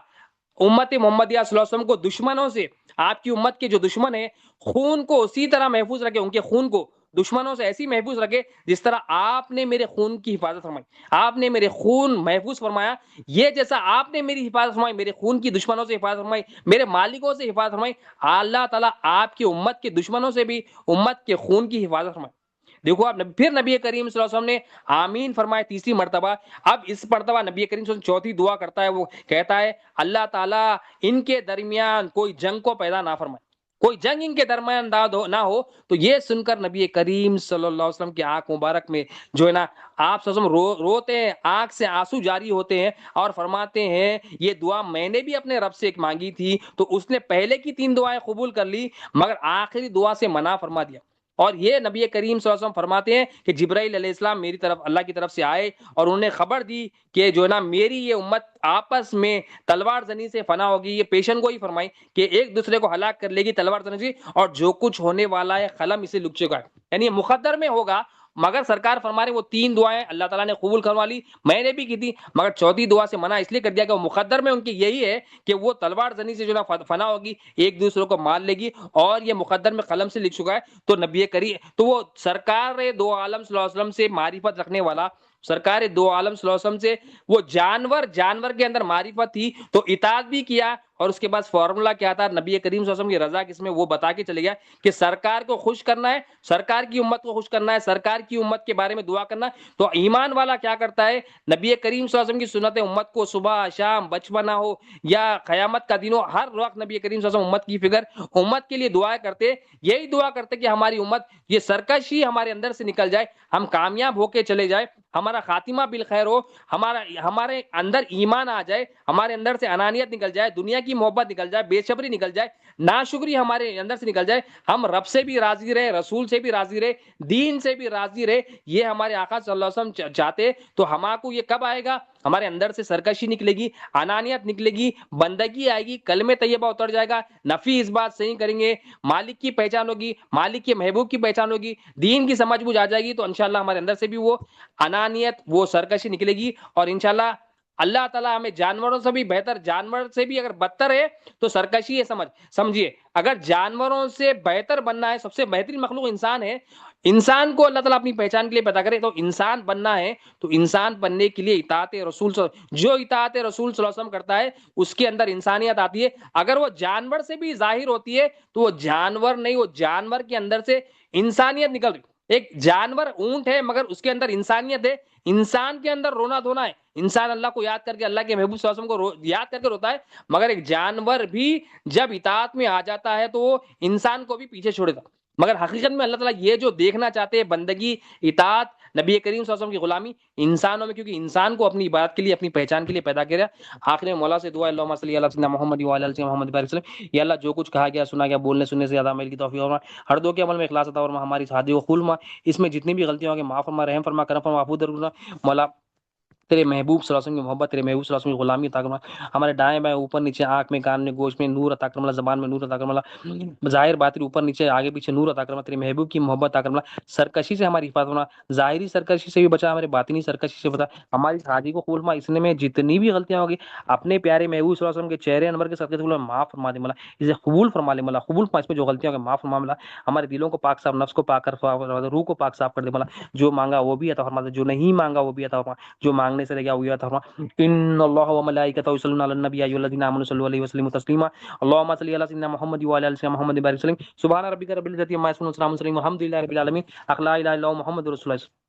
امت محمدیہ صلی اللہ علیہ وسلم کو دشمنوں سے، آپ کی امت کے جو دشمن ہیں، خون کو اسی طرح محفوظ رکھے، ان کے خون کو دشمنوں سے ایسی محفوظ رکھے جس طرح آپ نے میرے خون کی حفاظت فرمائی، آپ نے میرے خون محفوظ فرمایا، یہ جیسا آپ نے میری حفاظت فرمائی، میرے خون کی دشمنوں سے حفاظت فرمائی، میرے مالکوں سے حفاظت فرمائی، اللہ تعالیٰ آپ کی امت کے دشمنوں سے بھی امت کے خون کی حفاظت فرمائی۔ دیکھو آپ پھر نبی کریم صلی اللہ علیہ وسلم نے آمین فرمائے تیسری مرتبہ۔ اب اس مرتبہ نبی کریم صلی اللہ علیہ وسلم چوتھی دعا کرتا ہے، وہ کہتا ہے اللہ تعالیٰ ان کے درمیان کوئی جنگ کو پیدا نہ فرمائے، کوئی جنگ ان کے درمیان نہ ہو۔ تو یہ سن کر نبی کریم صلی اللہ علیہ وسلم کی آنکھ مبارک میں جو ہے نا، آپ صلی اللہ علیہ وسلم روتے ہیں، آنکھ سے آنسو جاری ہوتے ہیں اور فرماتے ہیں یہ دعا میں نے بھی اپنے رب سے ایک مانگی تھی، تو اس نے پہلے کی 3 دعائیں قبول کر لی مگر آخری دعا سے منع فرما دیا۔ اور یہ نبی کریم صلی اللہ علیہ وسلم فرماتے ہیں کہ جبرائیل علیہ السلام میری طرف اللہ کی طرف سے آئے اور انہوں نے خبر دی کہ جو ہے نا میری یہ امت آپس میں تلوار زنی سے فنا ہوگی، یہ پیشن گوئی فرمائی کہ ایک دوسرے کو ہلاک کر لے گی تلوار زنی سے، اور جو کچھ ہونے والا ہے قلم اسے لکھ چکا ہے، یعنی یہ مقدر میں ہوگا۔ مگر سرکار فرما رہے وہ 3 دعائیں اللہ تعالیٰ نے قبول کروا لی، میں نے بھی کی تھی، مگر چوتھی دعا سے منع اس لیے کر دیا کہ وہ مقدر میں ان کی یہی ہے کہ وہ تلوار زنی سے جو نا فنا ہوگی، ایک دوسرے کو مار لے گی، اور یہ مقدر میں قلم سے لکھ چکا ہے۔ تو نبی کریم تو وہ سرکار دو عالم صلی اللہ علیہ وسلم سے معرفت رکھنے والا، سرکار دو عالم صلی اللہ علیہ وسلم سے وہ جانور کے اندر معرفت تھی، تو اطاعت بھی کیا، اور اس کے بعد فارمولا کیا تھا نبی کریم صلی اللہ علیہ وسلم کی رضا کس میں، وہ بتا کے چلے گیا کہ سرکار کو خوش کرنا ہے، سرکار کی امت کو خوش کرنا ہے، سرکار کی امت کے بارے میں دعا کرنا ہے۔ تو ایمان والا کیا کرتا ہے، نبی کریم صلی اللہ علیہ وسلم کی سنت امت کو صبح شام بچپنا ہو یا قیامت کا دن ہو، ہر وقت نبی کریم صلی اللہ علیہ وسلم امت کی فکر، امت کے لیے دعا کرتے، یہی دعا کرتے کہ ہماری امت یہ سرکشی ہمارے اندر سے نکل جائے، ہم کامیاب ہو کے چلے جائے، ہمارا خاتمہ بالخیر ہو، ہمارے اندر ایمان آ جائے، ہمارے اندر سے انانیت نکل جائے، دنیا کی محبت نکل جائے، بے صبری نکل جائے، ناشکری ہمارے اندر سے نکل جائے، ہم رب سے بھی راضی رہے، رسول سے بھی راضی رہے، دین سے بھی راضی رہے، یہ ہمارے آقا صلی اللہ علیہ وسلم چاہتے۔ تو ہمارے کو یہ کب آئے گا، ہمارے اندر سے سرکشی نکلے گی، انانیت نکلے گی، بندگی آئے گی، کلمہ طیبہ اتر جائے گا، نفی اس بات صحیح کریں گے، مالک کی پہچان ہوگی، مالک کے محبوب کی پہچان ہوگی، دین کی سمجھ بوجھ آ جائے گی، تو انشاءاللہ ہمارے اندر سے بھی وہ انانیت، وہ سرکشی نکلے گی، اور انشاءاللہ اللہ تعالیٰ ہمیں جانوروں سے بھی بہتر، جانور سے بھی اگر بدتر ہے تو سرکشی ہے، سمجھیے اگر جانوروں سے بہتر بننا ہے، سب سے بہترین مخلوق انسان ہے، انسان کو اللہ تعالیٰ اپنی پہچان کے لیے پیدا کرے، تو انسان بننا ہے، تو انسان بننے کے لیے اطاعت رسول جو اطاعت رسول صلی اللہ علیہ وسلم کرتا ہے اس کے اندر انسانیت آتی ہے۔ اگر وہ جانور سے بھی ظاہر ہوتی ہے تو وہ جانور نہیں، وہ جانور کے اندر سے انسانیت نکل رہی۔ ایک جانور اونٹ ہے مگر اس کے اندر انسانیت ہے، انسان کے اندر رونا دھونا ہے، انسان اللہ کو یاد کر کے، اللہ کے محبوب صلی اللہ علیہ وسلم کو یاد کر کے روتا ہے، مگر ایک جانور بھی جب اطاعت میں آ جاتا ہے تو وہ انسان کو بھی پیچھے چھوڑے گا۔ مگر حقیقت میں اللہ تعالیٰ یہ جو دیکھنا چاہتے ہیں، بندگی، اطاعت، نبی کریم صلی اللہ علیہ وسلم کی غلامی انسانوں میں، کیونکہ انسان کو اپنی عبادت کے لیے، اپنی پہچان کے لیے پیدا کیا۔ آخر میں مولا سے دعا ہے، اللہم صلی علی سیدنا محمد وعلی آل سیدنا محمد بارک وسلم۔ یا اللہ جو کچھ کہا گیا سنا گیا، بولنے سننے سے زیادہ عمل کی توفیق فرما، ہر دو کے عمل میں اخلاص عطا فرما، ہماری شادی و خلما اس میں جتنی بھی غلطیاں ہوں گی معاف فرما، رحم فرما، کرم فرما، عفو درگزر مولا، تیرے محبوب صلی اللہ علیہ وسلم کی محبت، تیرے محبوب صلی اللہ علیہ وسلم کی غلامی عطا فرما، ہمارے دائیں بائیں اوپر نیچے، آنکھ میں، کان میں، گوشت میں نور عطا فرما، زبان میں نور عطا فرما، ظاہر باطن اوپر نیچے آگے پیچھے نور عطا فرما، تیرے محبوب کی محبت عطا فرما، سرکشی سے ہماری حفاظت فرما، ظاہری سرکشی سے بھی بچا، ہمارے باطنی سرکشی سے بچا، ہماری شادی کو قبول فرما، اس میں جتنی بھی غلطیاں ہوگی اپنے پیارے محبوب صلی اللہ علیہ وسلم کے چہرے انور کے صدقے سے معاف فرما دے مولا، اسے قبول فرما لے مولا، قبول فرما، اس میں جو غلطیاں ہوگی معاف فرما مولا، ہمارے دلوں کو پاک صاف، نفس کو پاک کر، روح کو پاک صاف کر دے مولا، جو مانگا وہ بھی عطا فرما دے، جو نہیں مانگا وہ بھی عطا فرما، جو مانگنے سے رہ گیا وہ بھی عطا فرما۔ ان اللہ و ملائکتہ یصلون علی النبی یا ایھا الذین آمنوا صلوا علیہ وسلموا تسلیما، اللهم صل علی سیدنا محمد وعلی آل سیدنا محمد بارک وسلم، سبحان ربک رب العزۃ عما یصفون، وسلام علی المرسلین والحمد للہ رب العالمین، لا الہ الا اللہ محمد رسول اللہ۔